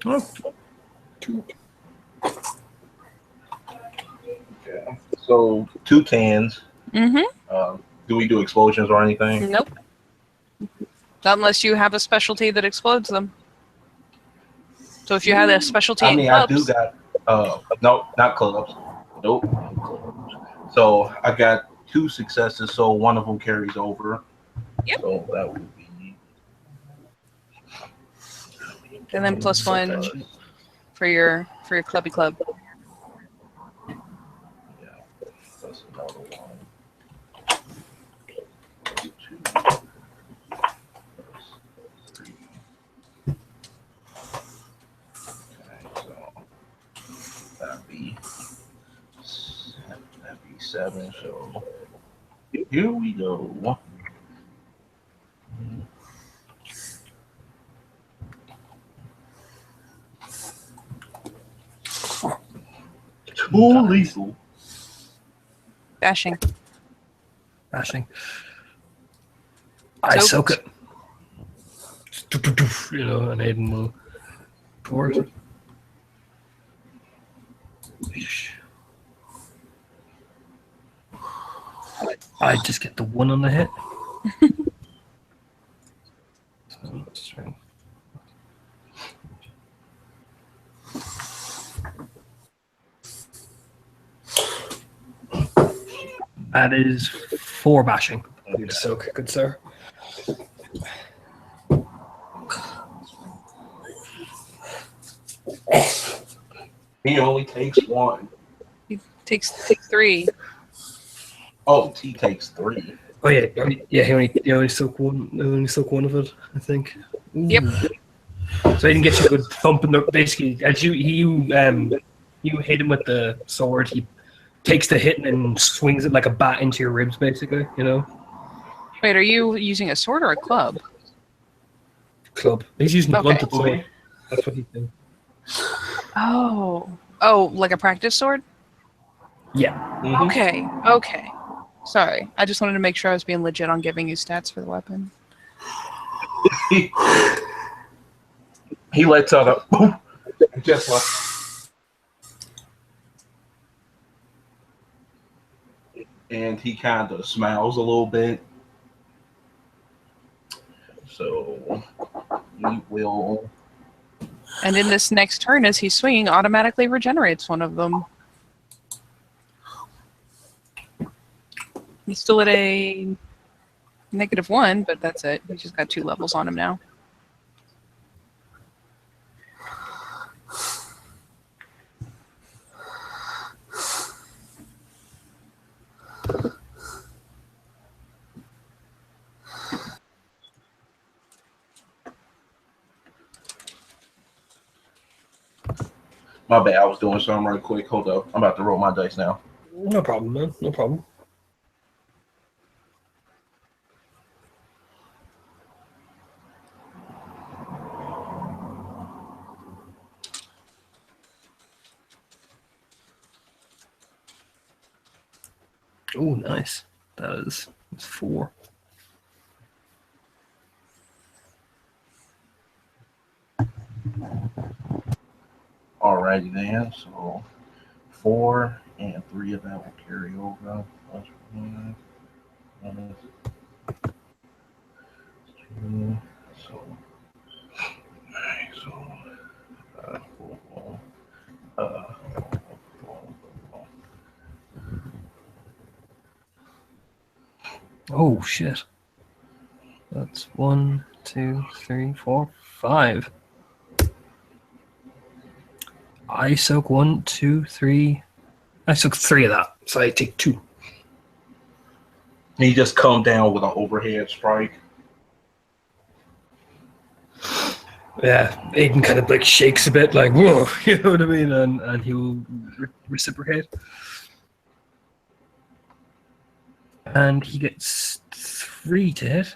Oh, 2. Okay. So 2 cans. Mm-hmm. Do we do explosions or anything? Nope. Not unless you have a specialty that explodes them. So if you had a specialty in clubs, I do got no, not clubs. Nope. So I got 2 successes, so one of them carries over. Yep. So that would be. and then +1 for your clubby club. Yeah. That's another 1. 2. 3. Okay. 7. So here we go. Too lethal. Bashing. Bashing. I soak it. You know, and Aiden will pour it. I just get the 1 on the hit. That is 4 bashing. Good soak, good sir. He only takes 1. He takes 3. Oh, he takes 3. Oh yeah, he only soak one of it, I think. Ooh. Yep. So he didn't get you a good thump in the basically as you hit him with the sword, he takes the hit and then swings it like a bat into your ribs, basically, you know? Wait, are you using a sword or a club? Club. He's using a Okay. blunted sword. That's what he's doing. Oh, like a practice sword? Yeah. Mhm. Okay. Sorry, I just wanted to make sure I was being legit on giving you stats for the weapon. He lets out a boom, just like. And he kind of smiles a little bit. So he will. And in this next turn, as he's swinging, automatically regenerates one of them. He's still at a -1, but that's it. He's just got 2 levels on him now. My bad, I was doing something right quick. Hold up. I'm about to roll my dice now. No problem, man. No problem. Oh, nice. That's 4. Alrighty then. So 4 and 3 of that will carry over. Plus 1. Minus 2. So, alright, so Oh shit. That's 1, 2, 3, 4, 5. I soak 1, 2, 3. I soak 3 of that, so I take 2. he just come down with an overhead strike. Yeah, Aiden kind of like shakes a bit, like whoa, you know what I mean, and he will reciprocate. And he gets 3 to hit.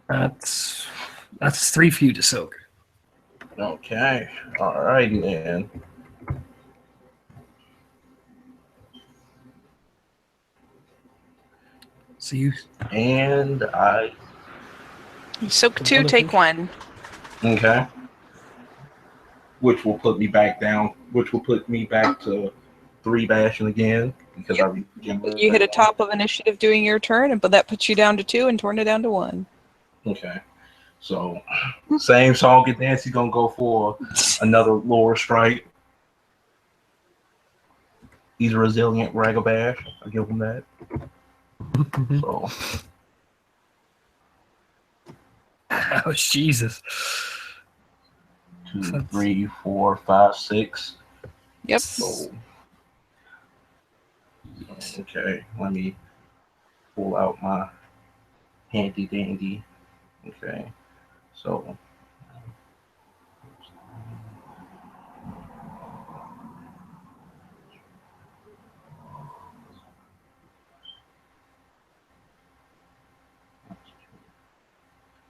That's 3 for you to soak. Okay. Alrighty then. So you And I. You soak 2, take 1. Okay. Which will put me back down. Which will put me back to 3 bashing again because Yep. You hit a top of initiative doing your turn, but that puts you down to 2 and Torna down to 1. Okay. So same song and dance. He's gonna go for another lower strike. He's a resilient ragabash. I give him that. So oh Jesus. 2, 3, 4, 5, 6. Yep. So okay, let me pull out my handy dandy Okay, so.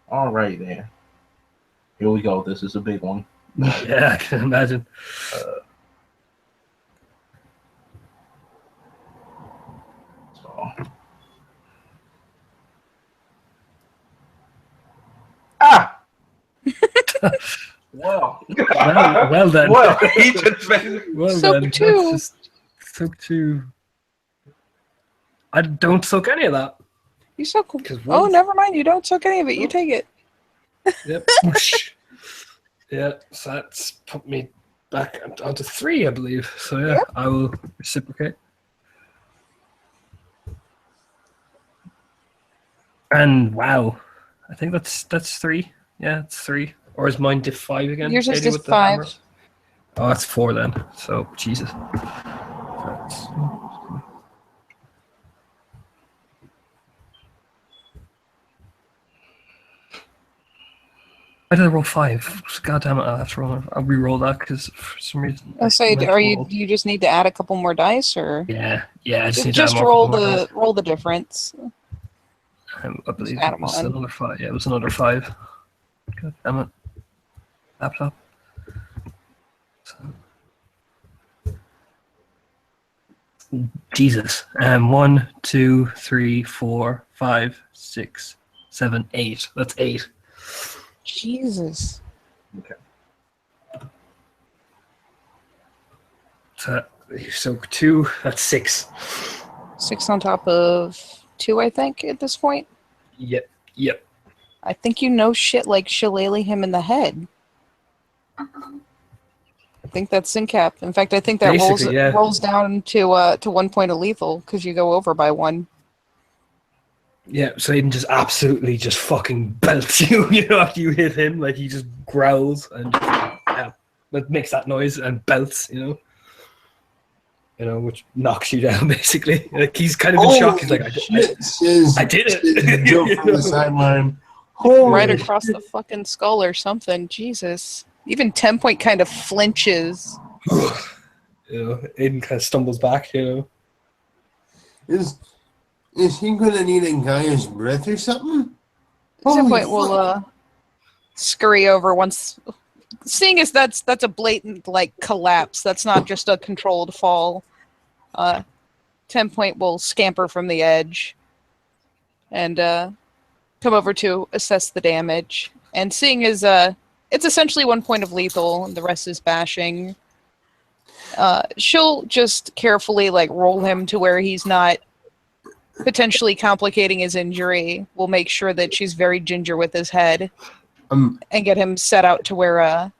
All right, there. Here we go. This is a big one. Yeah, I can imagine. So. Ah! Well. Well then. Well, he just Well Soak then. two. That's just soak two. I don't soak any of that. You soak. 'Cause Oh, once- never mind. You don't soak any of it. You take it. Yep. Whoosh. Yeah, so that's put me back onto 3, I believe. So yeah, Yep. I will reciprocate. And wow, I think that's 3. Yeah, it's 3. Or is mine diff 5 again? Yours is Katie, just with the hammer? 5. Oh, that's 4 then. So Jesus. That's... Why did I roll 5? God damn it! I'll have to roll. I'll re-roll that because for some reason. I say, meant are to you? roll. You just need to add a couple more dice, or Yeah. I just need just to add roll more dice. roll the difference. I believe add it 'em was on. another 5. Yeah, it was another 5. God damn it. Laptop. So. Jesus. 1, 2, 3, 4, 5, 6, 7, 8. That's 8. Jesus. So 2, that's 6. 6 on top of 2, I think, at this point. Yep. I think you know shit like shillelagh him in the head. I think that's Syncap. In fact, I think that Basically, yeah. rolls down to 1 point of lethal because you go over by 1. Yeah, so Aiden just absolutely just fucking belts you, after you hit him. Like, he just growls and makes that noise and belts, which knocks you down, basically. Like, he's kind of in shock. He's like, I did it. Joe from the sideline. Right across the fucking skull or something. Jesus. Even 10 point kind of flinches. Aiden kind of stumbles back, Is he gonna need a guy's breath or something? 10 Holy point will scurry over once. Seeing as that's a blatant collapse. That's not just a controlled fall. 10 point will scamper from the edge and come over to assess the damage. And seeing as it's essentially 1 point of lethal and the rest is bashing, she'll just carefully roll him to where he's not potentially complicating his injury. We'll make sure that she's very ginger with his head and get him set out to where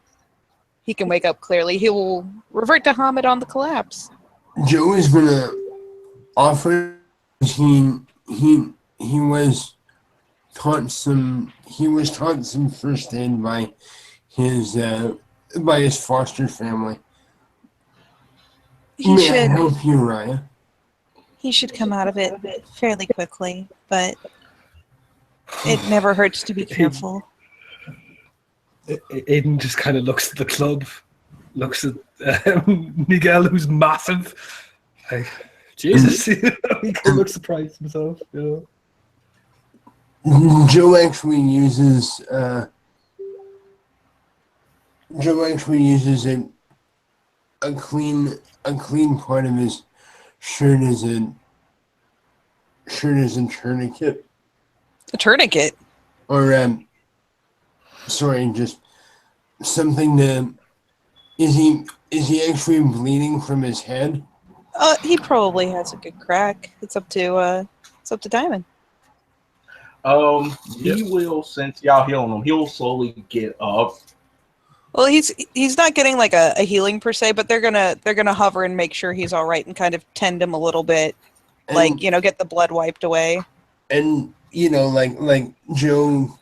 he can wake up clearly. He will revert to Hamid on the collapse. Joe is gonna offer. He was taught some first aid by his foster family. May I help you, Raya? He should come out of it fairly quickly, but it never hurts to be careful. Aiden just kind of looks at the club, looks at Miguel, who's massive. Like, Jesus, he kind of looks surprised himself, Joe actually uses a clean part of his shirt as a tourniquet. A tourniquet? Or sorry, just something to. Is he actually bleeding from his head? He probably has a good crack. It's up to Diamond. He will, since y'all healing him, he'll slowly get up. Well, he's not getting a healing per se, but they're gonna hover and make sure he's all right and kind of tend him a little bit, And, get the blood wiped away. And like Joe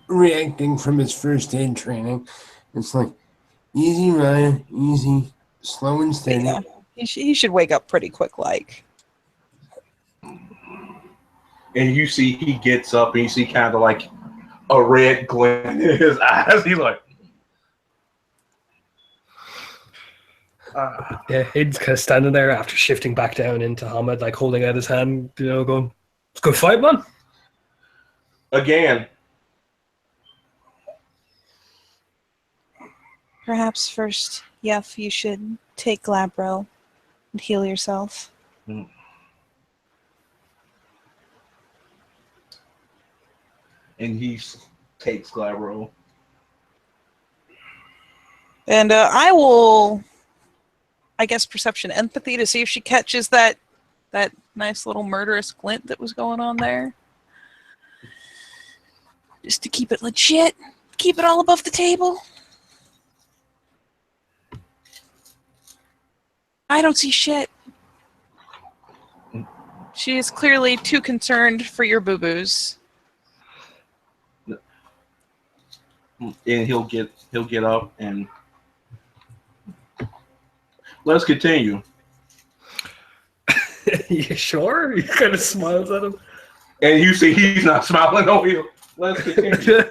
reacting from his first aid training, it's like easy, Ryan, easy, slow and steady. Yeah, he should wake up pretty quick. and you see he gets up, and you see kind of like a red glint in his eyes. He's like, Yeah, he's kind of standing there after shifting back down into Hamid, like holding out his hand, going, "Let's go fight, man." again. Perhaps first, Yef, you should take Glabro and heal yourself. And he takes Glabro. And I will, I guess, perception empathy to see if she catches that nice little murderous glint that was going on there. Just to keep it legit. Keep it all above the table. I don't see shit. She is clearly too concerned for your boo-boos. And he'll get up and let's continue. You sure? He kind of smiles at him. And you see he's not smiling over you. Let's continue.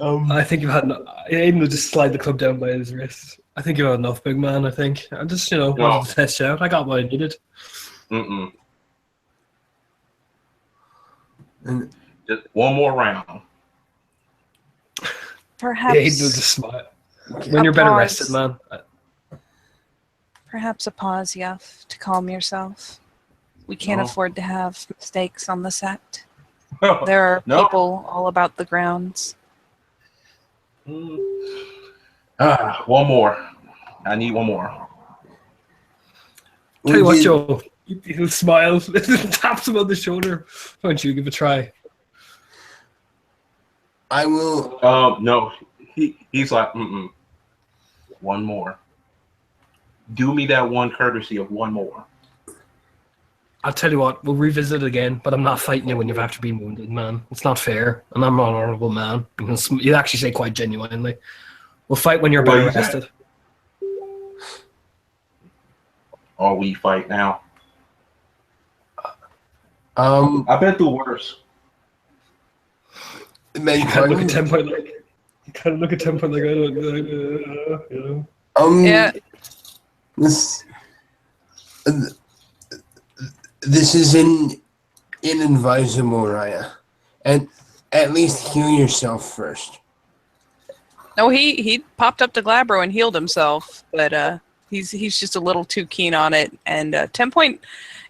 I think you've had enough. Aiden will just slide the club down by his wrist. I think you've had enough, big man. I think I just wanted to test you out. I got what I needed. Mm-mm. And Just one more round. Perhaps. Yeah, Aiden will just smile. When you're better pause. rested, man. Perhaps a pause, Yef, to calm yourself. We can't No. afford to have mistakes on the set. No. There are No. people all about the grounds. One more. I need one more. Tell you what, did- Joe. He'll smile, taps him on the shoulder. Why don't you give it a try? I will. No. He's like, one more. Do me that one courtesy of one more. I'll tell you what, we'll revisit it again, but I'm not fighting you when you've actually been wounded, man. It's not fair, and I'm not an honorable man. You actually say quite genuinely. We'll fight when you're Well, better you said- rested. Or we fight now. I've been through worse. beg You can't look at pardon? 10 point like. You can't look at 10 point like I don't, you know. Yeah. This is inadvisable, Raya. And at least heal yourself first. No, he popped up to Glabro and healed himself, but he's just a little too keen on it. And 10 point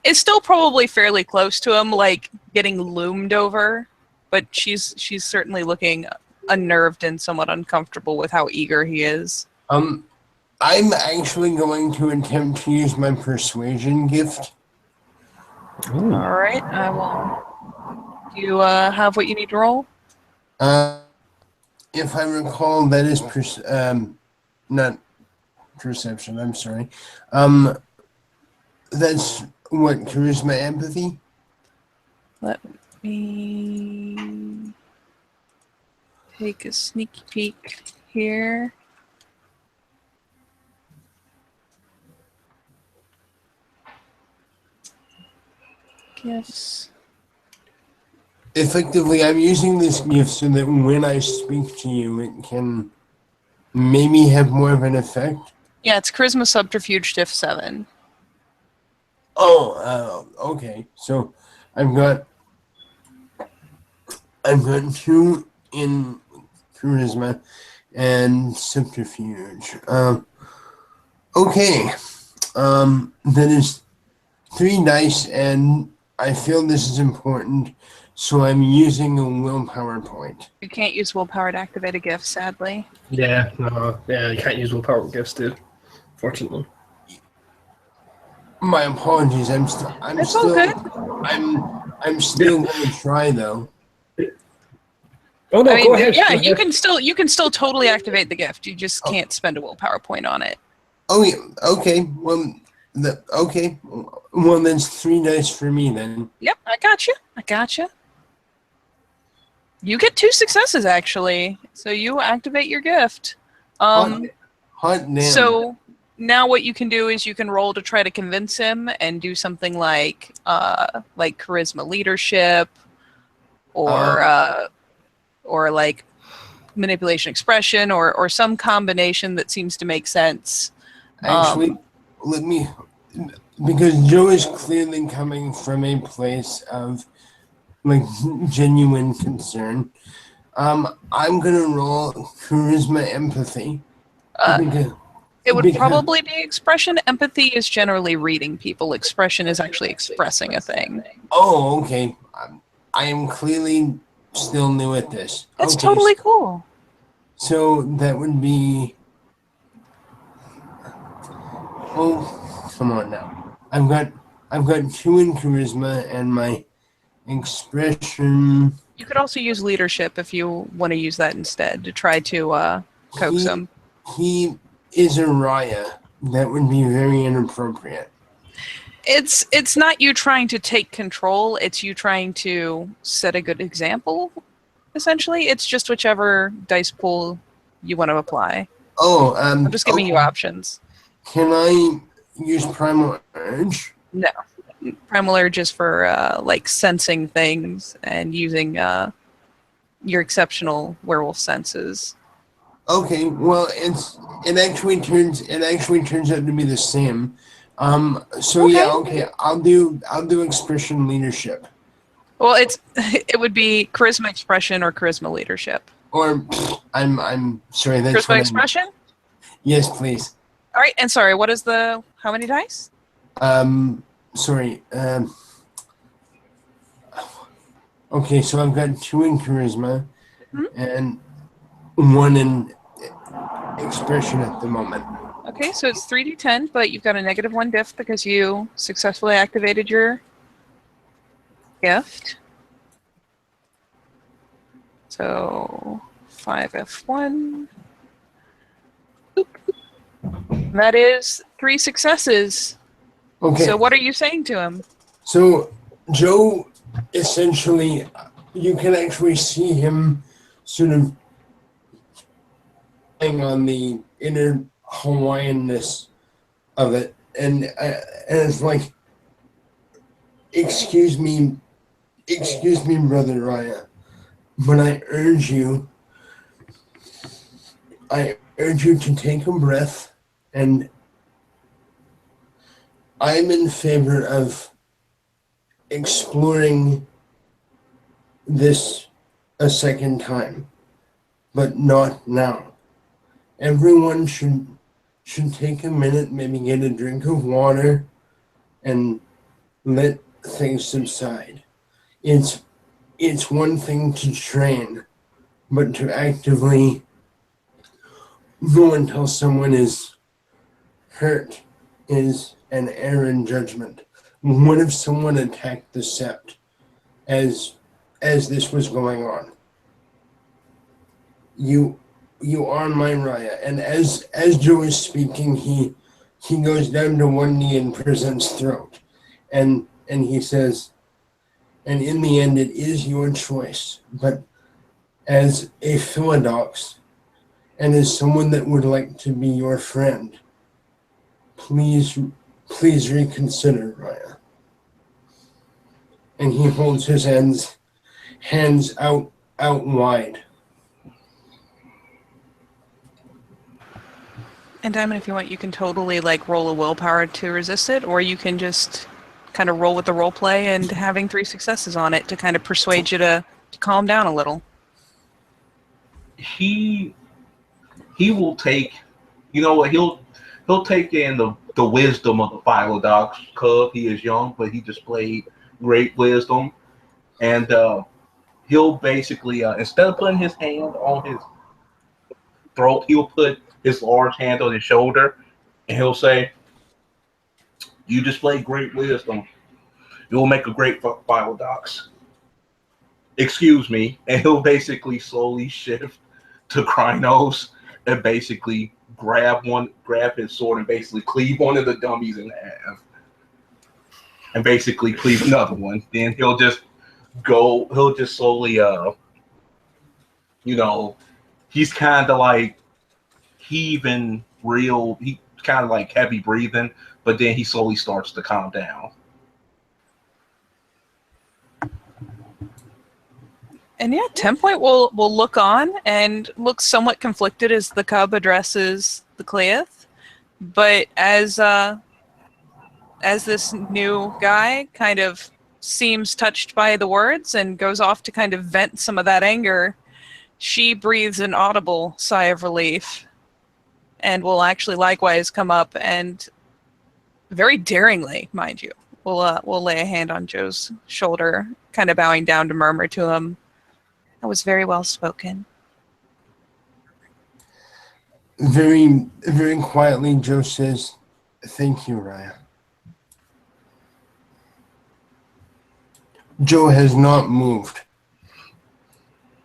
is still probably fairly close to him, like getting loomed over. But she's certainly looking unnerved and somewhat uncomfortable with how eager he is. I'm actually going to attempt to use my persuasion gift. All right, I will. Do you have what you need to roll? If I recall, that is not perception. I'm sorry. That's what, charisma, empathy. Let me take a sneaky peek here. Gifts. Effectively, I'm using this gift so that when I speak to you, it can maybe have more of an effect. Yeah, it's Charisma Subterfuge Diff 7. Okay. So I've got 2 in charisma and subterfuge. Okay. That is 3 dice, and I feel this is important, so I'm using a willpower point. You can't use willpower to activate a gift, sadly. Yeah, no, yeah, you can't use willpower gifts, dude. Fortunately. My apologies. I'm still good. I'm still going to try though. Oh no, I mean, go ahead. yeah, go you ahead. can still totally activate the gift. You just can't spend a willpower point on it. Oh yeah. Okay. Okay. Well, that's 3 dice for me then. Yep, I gotcha. You get 2 successes actually, so you activate your gift. Hot damn. So now what you can do is you can roll to try to convince him and do something like charisma leadership or like manipulation expression or some combination that seems to make sense. Actually, let me, because Joe is clearly coming from a place of like genuine concern. I'm gonna roll charisma empathy. It would probably be expression. Empathy is generally reading people. Expression is actually expressing a thing. Oh, okay. I am clearly still new at this. That's okay, totally cool. So that would be. Oh, come on now. I've got 2 in charisma and my expression. You could also use leadership if you want to use that instead to try to coax him. He is a Raya. That would be very inappropriate. It's not you trying to take control. It's you trying to set a good example. Essentially, it's just whichever dice pool you want to apply. Oh, I'm just giving you options. Can I use Primal Urge? No. Primal Urge is for like sensing things and using your exceptional werewolf senses. Okay, well, it actually turns out to be the same. So okay. Yeah, okay, I'll do expression leadership. Well, it would be charisma expression or charisma leadership. Or I'm sorry, that's charisma expression? Yes, please. All right, and sorry, what is how many dice? Sorry. Okay, so I've got 2 in charisma and 1 in expression at the moment. Okay, so it's 3d10, but you've got a -1 diff because you successfully activated your gift. So 5F1. Oop. That is 3 successes. Okay. So what are you saying to him? So Joe, essentially, you can actually see him sort of hang on the inner Hawaiianness of it, and it's like, excuse me, Brother Raya, but I urge you to take a breath, and I'm in favor of exploring this a second time, but not now. Everyone should take a minute, maybe get a drink of water, and let things subside. It's one thing to train, but to actively go until someone is hurt is an error in judgment. What if someone attacked the Sept as this was going on? You are my Raya. And as Joe is speaking, he goes down to one knee and presents throat. And he says, and in the end, it is your choice. But as a Philodox, and as someone that would like to be your friend, please reconsider, Raya. And he holds his hands out wide. And Diamond, if you want, you can totally like roll a willpower to resist it, or you can just kind of roll with the role play and having 3 successes on it to kind of persuade you to calm down a little. He will take, you know what, he'll take in the wisdom of the Philodox cub. He is young, but he displayed great wisdom. And he'll basically, instead of putting his hand on his throat, he'll put his large hand on his shoulder, and he'll say, "You display great wisdom. You will make a great Philodox. Excuse me." And he'll basically slowly shift to Krynos and basically grab his sword and basically cleave one of the dummies in half, and basically cleave another one. Then he'll just slowly, he's kind of like heaving kind of like heavy breathing, but then he slowly starts to calm down. And yeah, 10 Point will look on and look somewhat conflicted as the cub addresses the Cleith. But as this new guy kind of seems touched by the words and goes off to kind of vent some of that anger, she breathes an audible sigh of relief and will actually likewise come up and very daringly, mind you, will lay a hand on Joe's shoulder, kind of bowing down to murmur to him, "That was very well spoken." Very, very quietly, Joe says, "Thank you, Raya." Joe has not moved.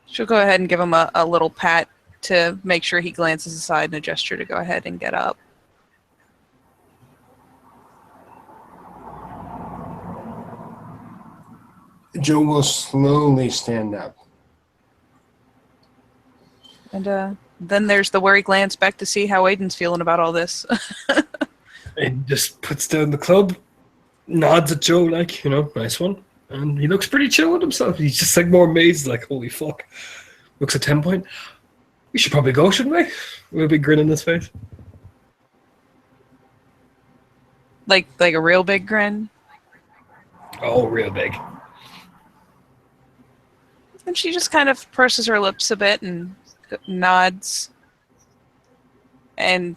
She'll go ahead and give him a little pat to make sure he glances aside and a gesture to go ahead and get up. Joe will slowly stand up. And then there's the worry glance back to see how Aiden's feeling about all this. Aiden just puts down the club, nods at Joe like, nice one. And he looks pretty chill with himself. He's just like more amazed, like, holy fuck. Looks at 10 Point. We should probably go, shouldn't we? With a big grin on his face. like a real big grin. Oh, real big. And she just kind of purses her lips a bit and nods. And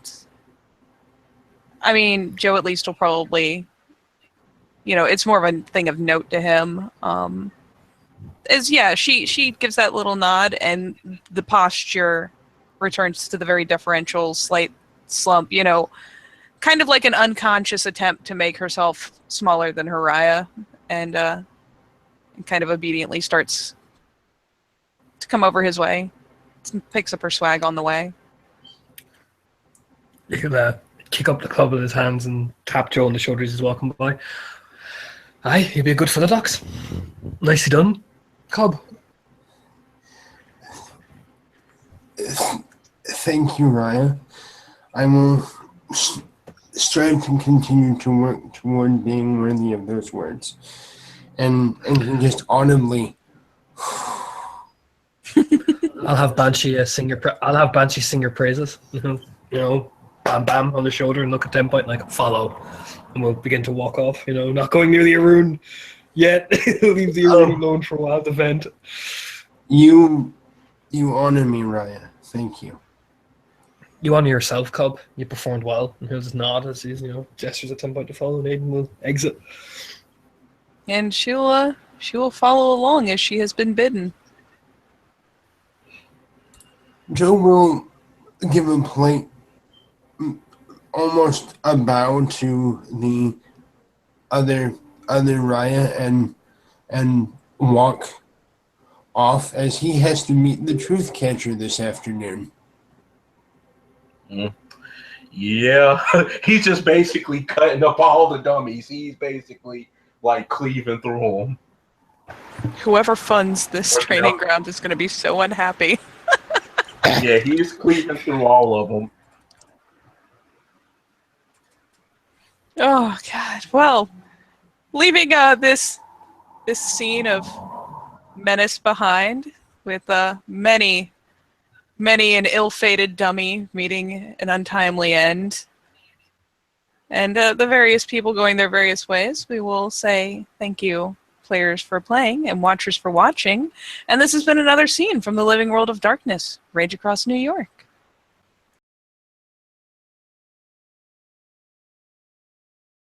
I mean, Joe at least will probably, it's more of a thing of note to him. She gives that little nod, and the posture returns to the very deferential, slight slump, kind of like an unconscious attempt to make herself smaller than Raya, and kind of obediently starts to come over his way. Picks up her swag on the way. You could kick up the club with his hands and tap Joe on the shoulder as he's walking by. Aye, he'd be good for the Ducks. Nicely done, Cobb. Thank you, Raya. I will strive to continue to work toward being worthy of those words. And he just audibly. I'll have Banshee sing your praises. Bam bam on the shoulder and look at 10 Point like follow, and we'll begin to walk off. Not going near the Arun yet. Leave the Arun alone for a while to vent. You honor me, Raya. Thank you. You honor yourself, Cobb. You performed well. And he'll just nod as he's gestures at 10 Point to follow, and Aiden will exit. And she will follow along as she has been bidden. Joe will give a polite, almost a bow to the other Raya and walk off as he has to meet the truth catcher this afternoon. Yeah, he's just basically cutting up all the dummies. He's basically like cleaving through them. Whoever funds this training ground is going to be so unhappy. Yeah, he's cleaving through all of them. Oh God! Well, leaving this scene of menace behind, with many an ill-fated dummy meeting an untimely end, and the various people going their various ways, we will say thank you, players, for playing, and watchers for watching. And this has been another scene from the Living World of Darkness, Rage Across New York.